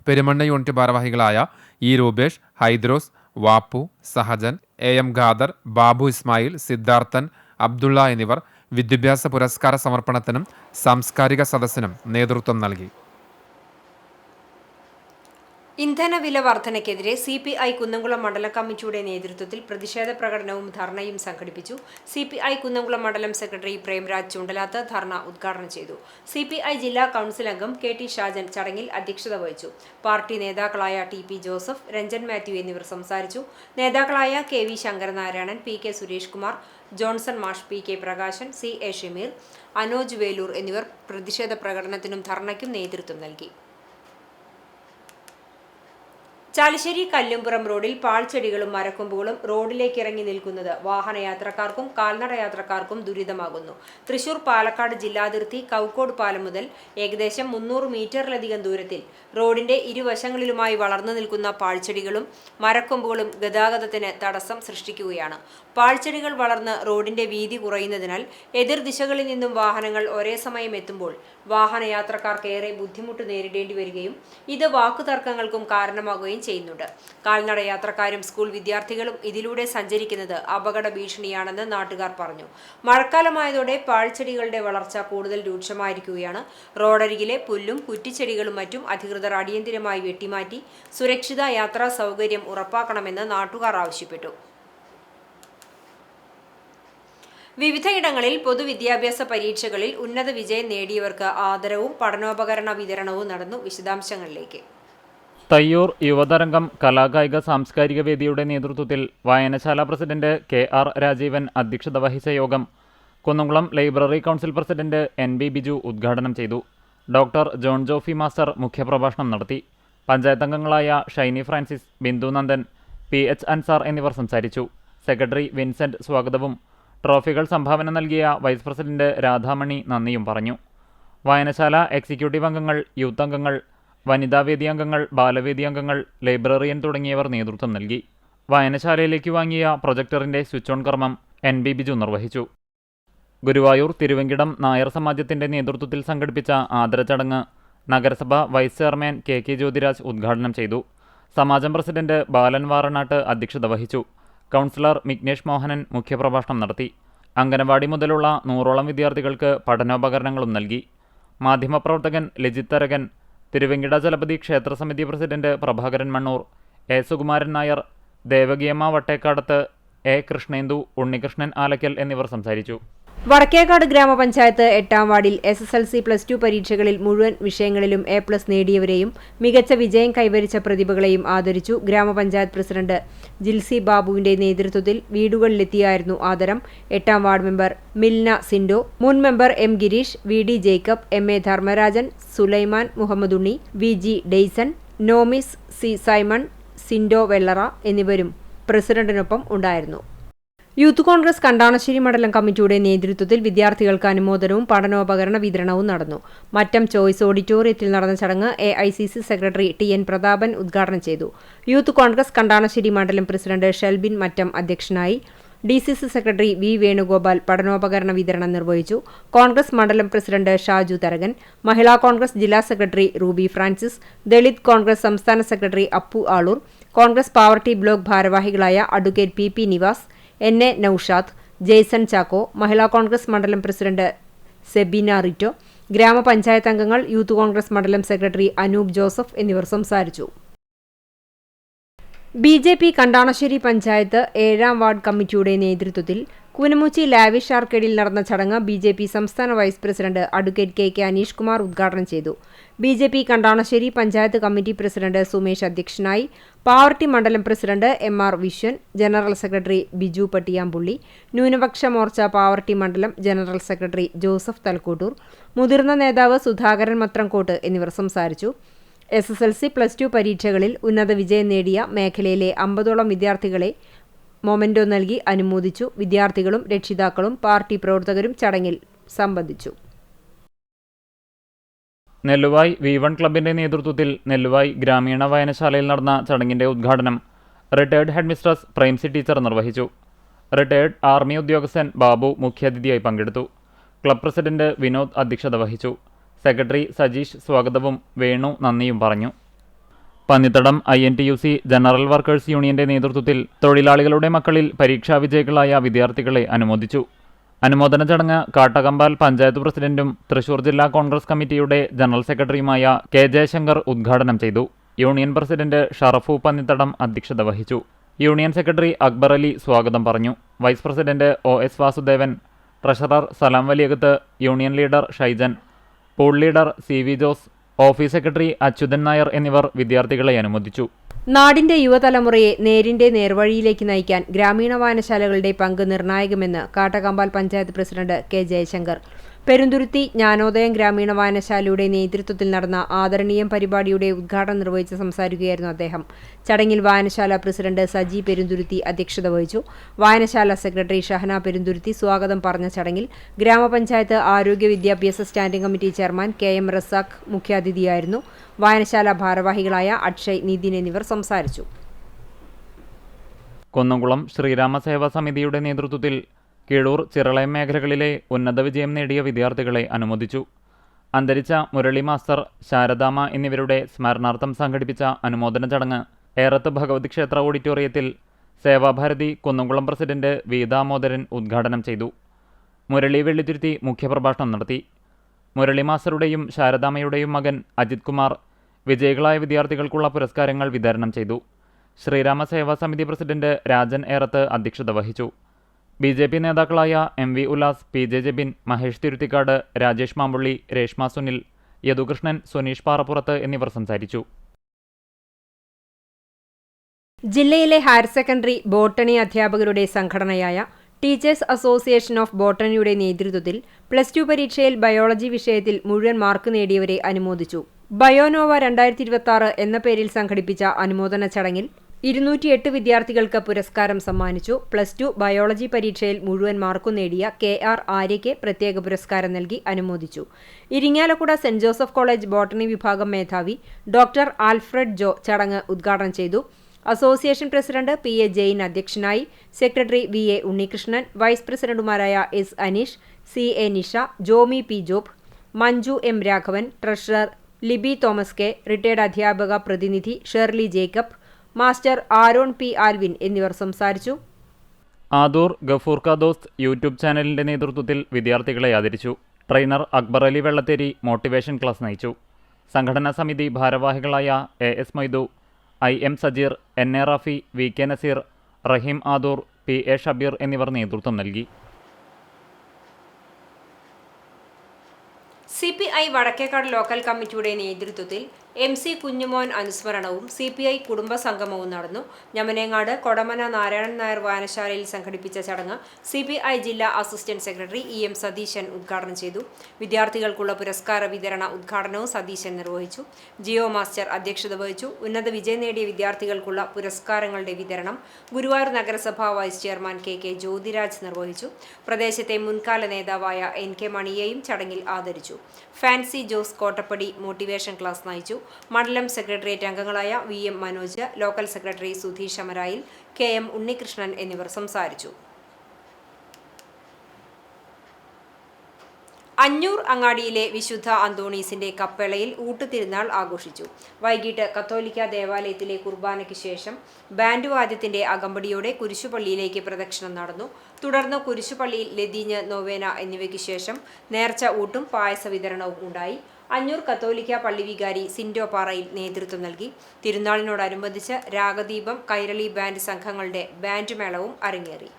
പെരുമണ്ണ് യൂണിറ്റ് ഭാരവാഹികളായ E രൂപേഷ്, ഹൈദ്രോസ്, വാപ്പു, സഹജൻ, AM ഖാദർ, ബാബു ഇസ്മായിൽ, സിദ്ധാർത്ഥൻ, അബ്ദുള്ള എന്നിവർ വിദ്യാഭ്യാസ പുരസ്കാര സമർപ്പണത്തിനും സാംസ്കാരിക സദസ്സിനും നേതൃത്വം നൽകി. ഇന്ധനവില വർധനയ്ക്കെതിരെ CPI കുന്നംകുളം മണ്ഡലം കമ്മിറ്റിയുടെ നേതൃത്വത്തിൽ പ്രതിഷേധ പ്രകടനവും ധർണയും സംഘടിപ്പിച്ചു. CPI കുന്നംകുളം മണ്ഡലം സെക്രട്ടറി പ്രേംരാജ് ചുണ്ടലാത്ത് ധർണ ഉദ്ഘാടനം ചെയ്തു. CPI ജില്ലാ കൗൺസിൽ അംഗം KT ഷാജൻ ചടങ്ങിൽ അധ്യക്ഷത വഹിച്ചു. പാർട്ടി നേതാക്കളായ TP ജോസഫ്, രഞ്ജൻ മാത്യു എന്നിവർ സംസാരിച്ചു. നേതാക്കളായ KV Sankaranarayanan, PK Suresh Kumar, Johnson മാഷ്, PK പ്രകാശൻ, CA ഷമീർ, അനോജ് വേലൂർ എന്നിവർ പ്രതിഷേധ പ്രകടനത്തിനും ധർണയ്ക്കും നേതൃത്വം നൽകി. ചാലിശ്ശേരി കല്ലുംപുറം റോഡിൽ പാഴ്ചെടികളും മരക്കൊമ്പുകളും റോഡിലേക്ക് ഇറങ്ങി നിൽക്കുന്നത് വാഹനയാത്രക്കാർക്കും കാൽനടയാത്രക്കാർക്കും ദുരിതമാകുന്നു. തൃശൂർ പാലക്കാട് ജില്ലാതിർത്തി കൗക്കോട് പാലം മുതൽ ഏകദേശം 300 മീറ്ററിലധികം ദൂരത്തിൽ റോഡിന്റെ ഇരുവശങ്ങളിലുമായി വളർന്നു നിൽക്കുന്ന പാഴ്ചെടികളും മരക്കൊമ്പുകളും ഗതാഗതത്തിന് തടസ്സം സൃഷ്ടിക്കുകയാണ്. പാഴ്ചെടികൾ വളർന്ന് റോഡിന്റെ വീതി കുറയുന്നതിനാൽ എതിർദിശകളിൽ നിന്നും വാഹനങ്ങൾ ഒരേ സമയം എത്തുമ്പോൾ വാഹനയാത്രക്കാർക്ക് ഏറെ ബുദ്ധിമുട്ട് നേരിടേണ്ടി വരികയും ഇത് വാക്കുതർക്കങ്ങൾക്കും കാരണമാകുകയും ചെയ്യുന്നുണ്ട്. കാൽനട യാത്രക്കാരും സ്കൂൾ വിദ്യാർത്ഥികളും ഇതിലൂടെ സഞ്ചരിക്കുന്നത് അപകട ഭീഷണിയാണെന്ന് നാട്ടുകാർ പറഞ്ഞു. മഴക്കാലമായതോടെ പാഴ്ചെടികളുടെ വളർച്ച കൂടുതൽ രൂക്ഷമായിരിക്കുകയാണ്. റോഡരികിലെ പുല്ലും കുറ്റിച്ചെടികളും മറ്റും അധികൃതർ അടിയന്തിരമായി വെട്ടിമാറ്റി സുരക്ഷിത യാത്രാ സൗകര്യം ഉറപ്പാക്കണമെന്ന് നാട്ടുകാർ ആവശ്യപ്പെട്ടു. വിവിധയിടങ്ങളിൽ പൊതുവിദ്യാഭ്യാസ പരീക്ഷകളിൽ ഉന്നത വിജയം നേടിയവർക്ക് ആദരവും പഠനോപകരണ വിതരണവും നടന്നു. വിശദാംശങ്ങളിലേക്ക്. തയ്യൂർ യുവതരംഗം കലാകായിക സാംസ്കാരിക വേദിയുടെ നേതൃത്വത്തിൽ വായനശാല പ്രസിഡന്റ് KR രാജീവൻ അധ്യക്ഷത വഹിച്ച യോഗം Kunnamkulam library council president NB Biju ഉദ്ഘാടനം ചെയ്തു. ഡോക്ടർ ജോൺ ജോഫി മാസ്റ്റർ മുഖ്യപ്രഭാഷണം നടത്തി. പഞ്ചായത്ത് അംഗങ്ങളായ ഷൈനി ഫ്രാൻസിസ്, ബിന്ദു നന്ദൻ, PH അൻസാർ എന്നിവർ സംസാരിച്ചു. സെക്രട്ടറി വിൻസെന്റ് സ്വാഗതവും ട്രോഫികൾ സംഭാവന നൽകിയ വൈസ് പ്രസിഡന്റ് രാധാമണി നന്ദിയും പറഞ്ഞു. വായനശാല എക്സിക്യൂട്ടീവ് അംഗങ്ങൾ, യൂത്ത് അംഗങ്ങൾ, വനിതാവേദി അംഗങ്ങൾ, ബാലവേദി അംഗങ്ങൾ, ലൈബ്രറിയൻ തുടങ്ങിയവർ നേതൃത്വം നൽകി. വായനശാലയിലേക്ക് വാങ്ങിയ പ്രൊജക്ടറിന്റെ സ്വിച്ച് ഓൺ കർമ്മം NB ബിജു നിർവഹിച്ചു. ഗുരുവായൂർ തിരുവങ്കിടം നായർ സമാജത്തിന്റെ നേതൃത്വത്തിൽ സംഘടിപ്പിച്ച ആദരചടങ്ങ് നഗരസഭ വൈസ് ചെയർമാൻ KK ജ്യോതിരാജ് ഉദ്ഘാടനം ചെയ്തു. സമാജം പ്രസിഡന്റ് ബാലൻ വാറനാട്ട് അധ്യക്ഷത വഹിച്ചു. കൗൺസിലർ മിഗ്നേഷ് മോഹനൻ മുഖ്യപ്രഭാഷണം നടത്തി. അംഗനവാടി മുതലുള്ള 100ഓളം വിദ്യാർത്ഥികൾക്ക് പഠനോപകരണങ്ങളും നൽകി. മാധ്യമപ്രവർത്തകൻ ലജിത് തരകൻ, തിരുവങ്കിട ജലപതി ക്ഷേത്രസമിതി president Prabhakaran Mannur, A Sukumaran Nair, Devakiyamma Vattekkadath, A Krishnendu, Unnikrishnan Alakkal എന്നിവർ സംസാരിച്ചു. വടക്കേക്കാട് ഗ്രാമപഞ്ചായത്ത് 8ാം വാർഡിൽ SSLC+2 പരീക്ഷകളിൽ മുഴുവൻ വിഷയങ്ങളിലും A+ നേടിയവരെയും മികച്ച വിജയം കൈവരിച്ച പ്രതിഭകളെയും ആദരിച്ചു. ഗ്രാമപഞ്ചായത്ത് പ്രസിഡന്റ് ജിൽസി ബാബുവിന്റെ നേതൃത്വത്തിൽ വീടുകളിലെത്തിയായിരുന്നു ആദരം. 8ാം വാർഡ് മെമ്പർ മിൽന സിൻഡോ, മുൻ member M Girish, VD Jacob, MA Dharmarajan, Sulaiman Muhammadunni, VG Dayson, Nomis C Simon, Sindo Vellara എന്നിവരും പ്രസിഡന്റിനൊപ്പം ഉണ്ടായിരുന്നു. യൂത്ത് കോൺഗ്രസ് കണ്ടാണശ്ശേരി മണ്ഡലം കമ്മിറ്റിയുടെ നേതൃത്വത്തിൽ വിദ്യാർത്ഥികൾക്ക് അനുമോദനവും പഠനോപകരണ വിതരണവും നടന്നു. മറ്റം ചോയ്സ് ഓഡിറ്റോറിയത്തിൽ നടന്ന ചടങ്ങ് AICC സെക്രട്ടറി TN പ്രതാപൻ ഉദ്ഘാടനം ചെയ്തു. യൂത്ത് കോൺഗ്രസ് കണ്ടാണശ്ശേരി മണ്ഡലം പ്രസിഡന്റ് ഷെൽബിൻ മറ്റം അധ്യക്ഷനായി. DCC സെക്രട്ടറി V വേണുഗോപാൽ പഠനോപകരണ വിതരണം നിർവഹിച്ചു. കോൺഗ്രസ് മണ്ഡലം പ്രസിഡന്റ് ഷാജു തരകൻ, മഹിളാ കോൺഗ്രസ് ജില്ലാ സെക്രട്ടറി റൂബി ഫ്രാൻസിസ്, ദളിത് കോൺഗ്രസ് സംസ്ഥാന സെക്രട്ടറി അപ്പു ആളൂർ, കോൺഗ്രസ് പാവർട്ടി ബ്ലോക്ക് ഭാരവാഹികളായ advocate PP Nivas, NA Noushad, Jaison Chacko, Mahila Congress മണ്ഡലം പ്രസിഡന്റ് സെബീന റിറ്റോ, ഗ്രാമപഞ്ചായത്ത് അംഗങ്ങൾ, യൂത്ത് കോൺഗ്രസ് മണ്ഡലം സെക്രട്ടറി അനൂപ് ജോസഫ് എന്നിവർ സംസാരിച്ചു. BJP കണ്ടാണശ്ശേരി പഞ്ചായത്ത് 7ാം വാർഡ് കമ്മിറ്റിയുടെ നേതൃത്വത്തിൽ കുനമുച്ചി ലാവിഷ് ആർക്കേഡിൽ നടന്ന ചടങ്ങ് BJP സംസ്ഥാന vice president advocate KK Aneesh Kumar ഉദ്ഘാടനം ചെയ്തു. BJP Kandanassery panchayat committee president Sumesh അധ്യക്ഷനായി. പാവർട്ടി മണ്ഡലം president MR Viswan, general secretary Biju Pattiyampulli, ന്യൂനപക്ഷ മോർച്ച പാവർട്ടി മണ്ഡലം ജനറൽ സെക്രട്ടറി ജോസഫ് തലക്കൂട്ടൂർ, മുതിർന്ന നേതാവ് സുധാകരൻ മത്രംകോട്ട് എന്നിവർ സംസാരിച്ചു. SSLC+2 പരീക്ഷകളിൽ ഉന്നത വിജയം നേടിയ മേഖലയിലെ 50ഓളം വിദ്യാർത്ഥികളെ മൊമെന്റോ നൽകി അനുമോദിച്ചു. വിദ്യാർത്ഥികളും രക്ഷിതാക്കളും പാർട്ടി പ്രവർത്തകരും ചടങ്ങിൽ സംബന്ധിച്ചു. നെല്ലുവായ് V1 ക്ലബിന്റെ നേതൃത്വത്തിൽ നെല്ലുവായ് ഗ്രാമീണ വായനശാലയിൽ നടന്ന ചടങ്ങിന്റെ ഉദ്ഘാടനം റിട്ടയർഡ് ഹെഡ്മിസ്ട്രസ് പ്രൈംസി ടീച്ചർ നിർവഹിച്ചു. റിട്ടയർഡ് ആർമി ഉദ്യോഗസ്ഥൻ ബാബു മുഖ്യാതിഥിയായി പങ്കെടുത്തു. ക്ലബ് പ്രസിഡന്റ് വിനോദ് അധ്യക്ഷത വഹിച്ചു. സെക്രട്ടറി സജീഷ് സ്വാഗതവും വേണു നന്ദിയും പറഞ്ഞു. പന്നിത്തടം INTUC ജനറൽ വർക്കേഴ്സ് യൂണിയന്റെ നേതൃത്വത്തിൽ തൊഴിലാളികളുടെ മക്കളിൽ പരീക്ഷാ വിജയികളായ വിദ്യാർത്ഥികളെ അനുമോദിച്ചു. അനുമോദന ചടങ്ങ് കാട്ടകമ്പാൽ പഞ്ചായത്ത് പ്രസിഡന്റും തൃശൂർ ജില്ലാ കോൺഗ്രസ് കമ്മിറ്റിയുടെ ജനറൽ സെക്രട്ടറിയുമായ K ജയശങ്കർ ഉദ്ഘാടനം ചെയ്തു. യൂണിയൻ പ്രസിഡന്റ് ഷറഫു പന്നിത്തടം അധ്യക്ഷത വഹിച്ചു. യൂണിയൻ സെക്രട്ടറി അക്ബർ അലി സ്വാഗതം പറഞ്ഞു. Vice president OS Vasudevan, treasurer Salam Valiyakath, union leader Shaijan, pool leader CV Jose, office secretary Achuthan Nair എന്നിവർ വിദ്യാർത്ഥികളെ അനുമോദിച്ചു. നാടിന്റെ യുവതലമുറയെ നേരിന്റെ നേർവഴിയിലേക്ക് നയിക്കാൻ ഗ്രാമീണ വായനശാലകളുടെ പങ്ക് നിർണായകമെന്ന് കാട്ടകമ്പാൽ പഞ്ചായത്ത് പ്രസിഡന്റ് K ജയശങ്കർ. പെരുന്തുരുത്തി ജ്ഞാനോദയം ഗ്രാമീണ വായനശാലയുടെ നേതൃത്വത്തിൽ നടന്ന ആദരണീയം പരിപാടിയുടെ ഉദ്ഘാടനം നിർവഹിച്ച് സംസാരിക്കുകയായിരുന്നു അദ്ദേഹം. ചടങ്ങിൽ വായനശാല പ്രസിഡന്റ് സജി പെരുന്തുരുത്തി അധ്യക്ഷത വഹിച്ചു. വായനശാല സെക്രട്ടറി ഷഹന പെരുന്തുരുത്തി സ്വാഗതം പറഞ്ഞ ചടങ്ങിൽ ഗ്രാമപഞ്ചായത്ത് ആരോഗ്യ വിദ്യാഭ്യാസ standing committee chairman KM Razak മുഖ്യാതിഥിയായിരുന്നു. വായനശാല ഭാരവാഹികളായ അക്ഷയ്, നിതിൻ എന്നിവർ സംസാരിച്ചു. കുന്നംകുളം ശ്രീരാമ സേവാ സമിതിയുടെ നേതൃത്വത്തിൽ കീഴൂർ, ചിറളയം മേഖലകളിലെ ഉന്നത വിജയം നേടിയ വിദ്യാർത്ഥികളെ അനുമോദിച്ചു. അന്തരിച്ച മുരളി മാസ്റ്റർ, ശാരദാമ്മ എന്നിവരുടെ സ്മരണാർത്ഥം സംഘടിപ്പിച്ച അനുമോദന ചടങ്ങ് ഏറത്ത് ഭഗവതി ക്ഷേത്ര ഓഡിറ്റോറിയത്തിൽ സേവാഭാരതി കുന്നംകുളം പ്രസിഡന്റ് വി ദാമോദരൻ ഉദ്ഘാടനം ചെയ്തു. മുരളി വെള്ളിത്തുരുത്തി മുഖ്യപ്രഭാഷണം നടത്തി. മുരളി മാസ്റ്ററുടെയും ശാരദാമ്മയുടെയും മകൻ അജിത് കുമാർ വിജയികളായ വിദ്യാർത്ഥികൾക്കുള്ള പുരസ്കാരങ്ങൾ വിതരണം ചെയ്തു. ശ്രീരാമ സേവാ സമിതി പ്രസിഡന്റ് രാജൻ ഏറത്ത് അധ്യക്ഷത വഹിച്ചു. BJP നേതാക്കളായ MV ഉല്ലാസ്, PJ ജെബിൻ, മഹേഷ് തിരുത്തിക്കാട്, രാജേഷ് മാമ്പുള്ളി, രേഷ്മ സുനിൽ, യദുകൃഷ്ണൻ, സുനീഷ് പാറപ്പുറത്ത് എന്നിവർ സംസാരിച്ചു. ജില്ലയിലെ ഹയർ സെക്കൻഡറി ബോട്ടണി അധ്യാപകരുടെ സംഘടനയായ ടീച്ചേഴ്സ് അസോസിയേഷൻ ഓഫ് ബോട്ടണിയുടെ നേതൃത്വത്തിൽ +2 പരീക്ഷയിൽ ബയോളജി വിഷയത്തിൽ മുഴുവൻ മാർക്ക് നേടിയവരെ അനുമോദിച്ചു. ബയോനോവ 2026 എന്ന പേരിൽ സംഘടിപ്പിച്ച അനുമോദന ചടങ്ങിൽ 208 വിദ്യാർത്ഥികൾക്ക് പുരസ്കാരം സമ്മാനിച്ചു. +2 ബയോളജി പരീക്ഷയിൽ മുഴുവൻ മാർക്കു നേടിയ KR ആര്യയ്ക്ക് പ്രത്യേക പുരസ്കാരം നൽകി അനുമോദിച്ചു. Irinjalakuda saint Joseph college botany വിഭാഗം മേധാവി ഡോക്ടർ ആൽഫ്രഡ് ജോ ചടങ്ങ് ഉദ്ഘാടനം ചെയ്തു. അസോസിയേഷൻ പ്രസിഡന്റ് PA ജെയിൻ അധ്യക്ഷനായി. സെക്രട്ടറി VA ഉണ്ണികൃഷ്ണൻ, വൈസ് പ്രസിഡന്റുമാരായ S Aneesh, CA Nisha, Jomi P Job, Manju M Raghavan, treasurer Libi Thomas K, retired അധ്യാപക പ്രതിനിധി Shirley Jacob, master Aaron P Alvin എന്നിവർ സംസാരിച്ചു. ആദൂർ ഗഫൂർക്ക ദോസ്ത് യൂട്യൂബ് ചാനലിന്റെ നേതൃത്വത്തിൽ വിദ്യാർത്ഥികളെ ആദരിച്ചു. Trainer Akbar Ali Vellatheri motivation class നയിച്ചു. സംഘടനാ സമിതി ഭാരവാഹികളായ AS മൈദു, IM Sajeer, NA Rafi, VK Naseer, റഹീം ആദൂർ, PA ഷബീർ എന്നിവർ നേതൃത്വം നൽകി. CPI വടക്കേക്കാട് ലോക്കൽ കമ്മിറ്റിയുടെ നേതൃത്വത്തിൽ MC കുഞ്ഞുമോൻ അനുസ്മരണവും CPI കുടുംബസംഗമവും നടന്നു. ഞമനേങ്ങാട് കൊടമന നാരായണൻ നായർ വായനശാലയിൽ സംഘടിപ്പിച്ച ചടങ്ങ് CPI ജില്ലാ അസിസ്റ്റന്റ് സെക്രട്ടറി EM സതീശൻ ഉദ്ഘാടനം ചെയ്തു. വിദ്യാർത്ഥികൾക്കുള്ള പുരസ്കാര വിതരണ ഉദ്ഘാടനവും സതീശൻ നിർവഹിച്ചു. ജിയോ മാസ്റ്റർ അധ്യക്ഷത വഹിച്ചു. ഉന്നത വിജയം നേടിയ വിദ്യാർത്ഥികൾക്കുള്ള പുരസ്കാരങ്ങളുടെ വിതരണം ഗുരുവായൂർ നഗരസഭാ വൈസ് ചെയർമാൻ KK ജ്യോതിരാജ് നിർവഹിച്ചു. പ്രദേശത്തെ മുൻകാല നേതാവായ NK മണിയെയും ചടങ്ങിൽ ആദരിച്ചു. Fancy Jose Kottappadi motivation class നയിച്ചു. മണ്ഡലം സെക്രട്ടേറിയറ്റ് അംഗങ്ങളായ VM Manoj, local secretary Sudheesh Amarayil, KM Unnikrishnan എന്നിവർ സംസാരിച്ചു. അഞ്ഞൂർ അങ്ങാടിയിലെ വിശുദ്ധ അന്തോണീസിന്റെ കപ്പേളയിൽ ഊട്ടുതിരുനാൾ ആഘോഷിച്ചു. വൈകിട്ട് കത്തോലിക്ക ദേവാലയത്തിലെ കുർബാനയ്ക്ക് ശേഷം ബാൻഡ് വാദ്യത്തിന്റെ അകമ്പടിയോടെ കുരിശുപള്ളിയിലേക്ക് പ്രദക്ഷിണം നടന്നു. തുടർന്ന് കുരിശുപള്ളിയിൽ ലതീഞ്ഞ്, നൊവേന എന്നിവയ്ക്ക് ശേഷം നേർച്ച ഊട്ടും പായസ വിതരണവും ഉണ്ടായി. അഞ്ഞൂർ കത്തോലിക്ക പള്ളി വികാരി സിൻഡോ പാറയിൽ നേതൃത്വം നൽകി. തിരുനാളിനോടനുബന്ധിച്ച് രാഗദീപം, കൈരളി ബാൻഡ് സംഘങ്ങളുടെ ബാൻഡ് മേളവും അരങ്ങേറി.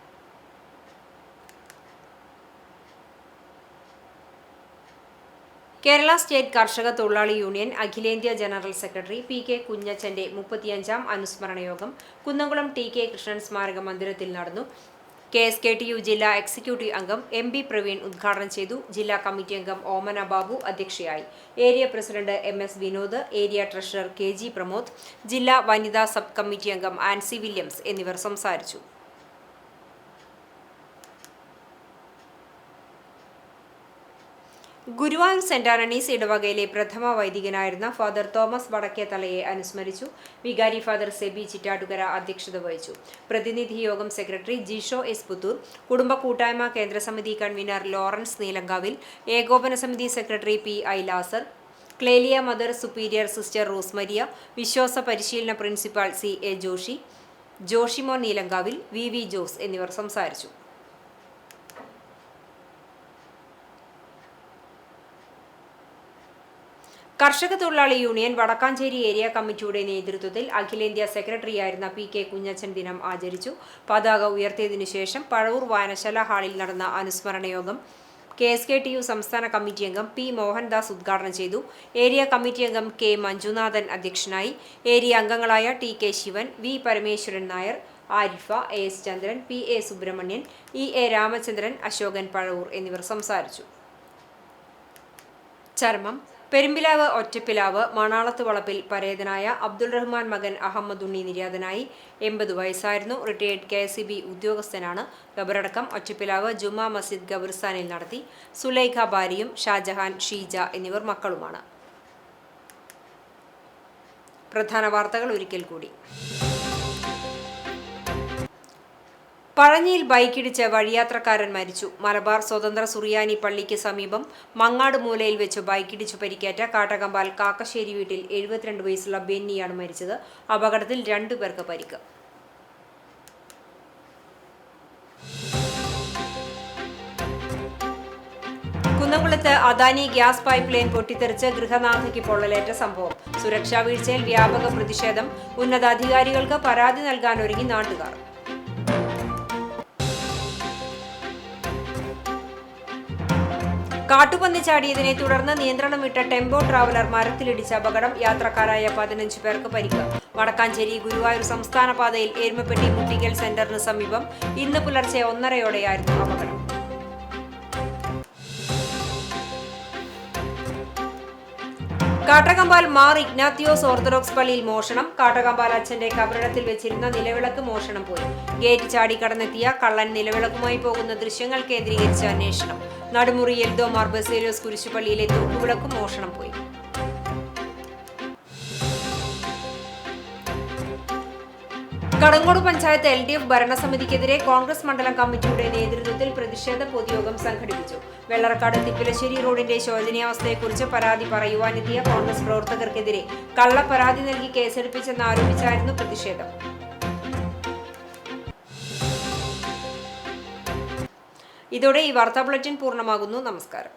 കേരള സ്റ്റേറ്റ് കർഷക തൊഴിലാളി യൂണിയൻ അഖിലേന്ത്യാ ജനറൽ സെക്രട്ടറി PK കുഞ്ഞച്ചന്റെ 35ാം അനുസ്മരണ യോഗം കുന്നംകുളം TK കൃഷ്ണൻ സ്മാരക മന്ദിരത്തിൽ നടന്നു. KSKTU ജില്ലാ എക്സിക്യൂട്ടീവ് അംഗം MB പ്രവീൺ ഉദ്ഘാടനം ചെയ്തു. ജില്ലാ കമ്മിറ്റി അംഗം ഓമന ബാബു അധ്യക്ഷയായി. Area president MS Vinod, area treasurer KG Pramod, ജില്ലാ വനിതാ സബ് കമ്മിറ്റി അംഗം ആൻസി വില്യംസ് എന്നിവർ സംസാരിച്ചു. ഗുരുവായൂർ സെന്റ് ആന്റണീസ് ഇടവകയിലെ പ്രഥമ വൈദികനായിരുന്ന ഫാദർ തോമസ് വടക്കേത്തലയെ അനുസ്മരിച്ചു. വികാരി ഫാദർ സെബി ചിറ്റാട്ടുകര അധ്യക്ഷത വഹിച്ചു. പ്രതിനിധി യോഗം സെക്രട്ടറി ജിഷോ S പുത്തൂർ, കുടുംബ കൂട്ടായ്മ കേന്ദ്രസമിതി കൺവീനർ ലോറൻസ് നീലങ്കാവിൽ, ഏകോപന സമിതി secretary PI Lazar, Clelia mother superior sister Rosemaria, വിശ്വാസ പരിശീലന principal CA Joshy, Joshimon Neelankavil, VV Jose എന്നിവർ സംസാരിച്ചു. കർഷക തൊഴിലാളി യൂണിയൻ വടക്കാഞ്ചേരി ഏരിയ കമ്മിറ്റിയുടെ നേതൃത്വത്തിൽ അഖിലേന്ത്യാ സെക്രട്ടറിയായിരുന്ന PK കുഞ്ഞച്ചൻ ദിനം ആചരിച്ചു. പതാക ഉയർത്തിയതിനു ശേഷം പഴവൂർ വായനശാല ഹാളിൽ നടന്ന അനുസ്മരണ യോഗം KSKTU സംസ്ഥാന കമ്മിറ്റി അംഗം P മോഹൻദാസ് ഉദ്ഘാടനം ചെയ്തു. ഏരിയ കമ്മിറ്റി അംഗം K മഞ്ജുനാഥൻ അധ്യക്ഷനായി. ഏരിയ അംഗങ്ങളായ TK Shivan, V Parameswaran Nair, Arifa, AS ചന്ദ്രൻ, PA സുബ്രഹ്മണ്യൻ, EA രാമചന്ദ്രൻ, അശോകൻ പഴവൂർ എന്നിവർ സംസാരിച്ചു. ചർമ്മം പെരുമ്പിലാവ് ഒറ്റപ്പിലാവ് മണാളത്ത് വളപ്പിൽ പരേതനായ അബ്ദുൾ റഹ്മാൻ മകൻ അഹമ്മദ് ഉണ്ണി നിര്യാതനായി. 80 വയസ്സായിരുന്നു. റിട്ടയേർഡ് KSEB ഉദ്യോഗസ്ഥനാണ്. ഖബറടക്കം ഒറ്റപ്പിലാവ് ജുമാ മസ്ജിദ് ഖബർസ്ഥാനിൽ നടത്തി. സുലൈഖ ഭാര്യയും ഷാജഹാൻ, ഷീജ എന്നിവർ മക്കളുമാണ്. പ്രധാന വാർത്തകൾ ഒരിക്കൽ കൂടി. പഴഞ്ഞിയിൽ ബൈക്കിടിച്ച് വഴിയാത്രക്കാരൻ മരിച്ചു. മലബാർ സ്വതന്ത്ര സുറിയാനി പള്ളിക്ക് സമീപം മങ്ങാട് മൂലയിൽ വെച്ച് ബൈക്കിടിച്ചു പരിക്കേറ്റ കാട്ടകമ്പാൽ കാക്കശ്ശേരി വീട്ടിൽ 72 വയസ്സുള്ള ബെന്നിയാണ് മരിച്ചത്. അപകടത്തിൽ 2 പേർക്ക് പരിക്ക്. കുന്നംകുളത്ത് അദാനി ഗ്യാസ് പൈപ്പ് ലൈൻ പൊട്ടിത്തെറിച്ച് ഗൃഹനാഥയ്ക്ക് പൊള്ളലേറ്റ സംഭവം. സുരക്ഷാ വീഴ്ചയിൽ വ്യാപക പ്രതിഷേധം. ഉന്നതാധികാരികൾക്ക് പരാതി നൽകാനൊരുങ്ങി നാട്ടുകാർ. കാട്ടുപന്നി ചാടിയതിനെ തുടർന്ന് നിയന്ത്രണം വിട്ട ടെമ്പോ ട്രാവലർ മരത്തിലിടിച്ച അപകടം. യാത്രക്കാരായ 15 പേർക്ക് പരിക്ക്. വടക്കാഞ്ചേരി ഗുരുവായൂർ സംസ്ഥാന പാതയിൽ എരുമപ്പെട്ടി മുട്ടിക്കൽ സെന്ററിന് സമീപം ഇന്ന് പുലർച്ചെ 1:30 അപകടം. കാട്ടകമ്പാൽ മാർ ഇഗ്നാത്തിയോസ് ഓർത്തഡോക്സ് പള്ളിയിൽ മോഷണം. കാട്ടകമ്പാൽ അച്ഛന്റെ കബറിടത്തിൽ വെച്ചിരുന്ന നിലവിളക്ക് മോഷണം പോയി. ഗേറ്റ് ചാടിക്കടന്നെത്തിയ കള്ളൻ നിലവിളക്കുമായി പോകുന്ന ദൃശ്യങ്ങൾ കേന്ദ്രീകരിച്ച് അന്വേഷണം. നടുമുറി എൽദോ മാർ ബസേലിയോസ് കുരിശുപള്ളിയിലെ തൂക്കുവിളക്കും മോഷണം പോയി. കടങ്ങോട് പഞ്ചായത്ത് LDF ഭരണസമിതിക്കെതിരെ കോൺഗ്രസ് മണ്ഡലം കമ്മിറ്റിയുടെ നേതൃത്വത്തിൽ പ്രതിഷേധ പൊതുയോഗം സംഘടിപ്പിച്ചു. വെള്ളറക്കാട് തിപ്പിലശ്ശേരി റോഡിന്റെ ശോചനീയാവസ്ഥയെക്കുറിച്ച് പരാതി പറയുവാനെത്തിയ കോൺഗ്രസ് പ്രവർത്തകർക്കെതിരെ കള്ളപ്പരാതി നൽകി കേസെടുപ്പിച്ചെന്നാരോപിച്ചായിരുന്നു പ്രതിഷേധം. ഇതോടെ ഈ വാർത്താ ബുള്ളറ്റിൻ പൂർണ്ണമാകുന്നു. നമസ്കാരം.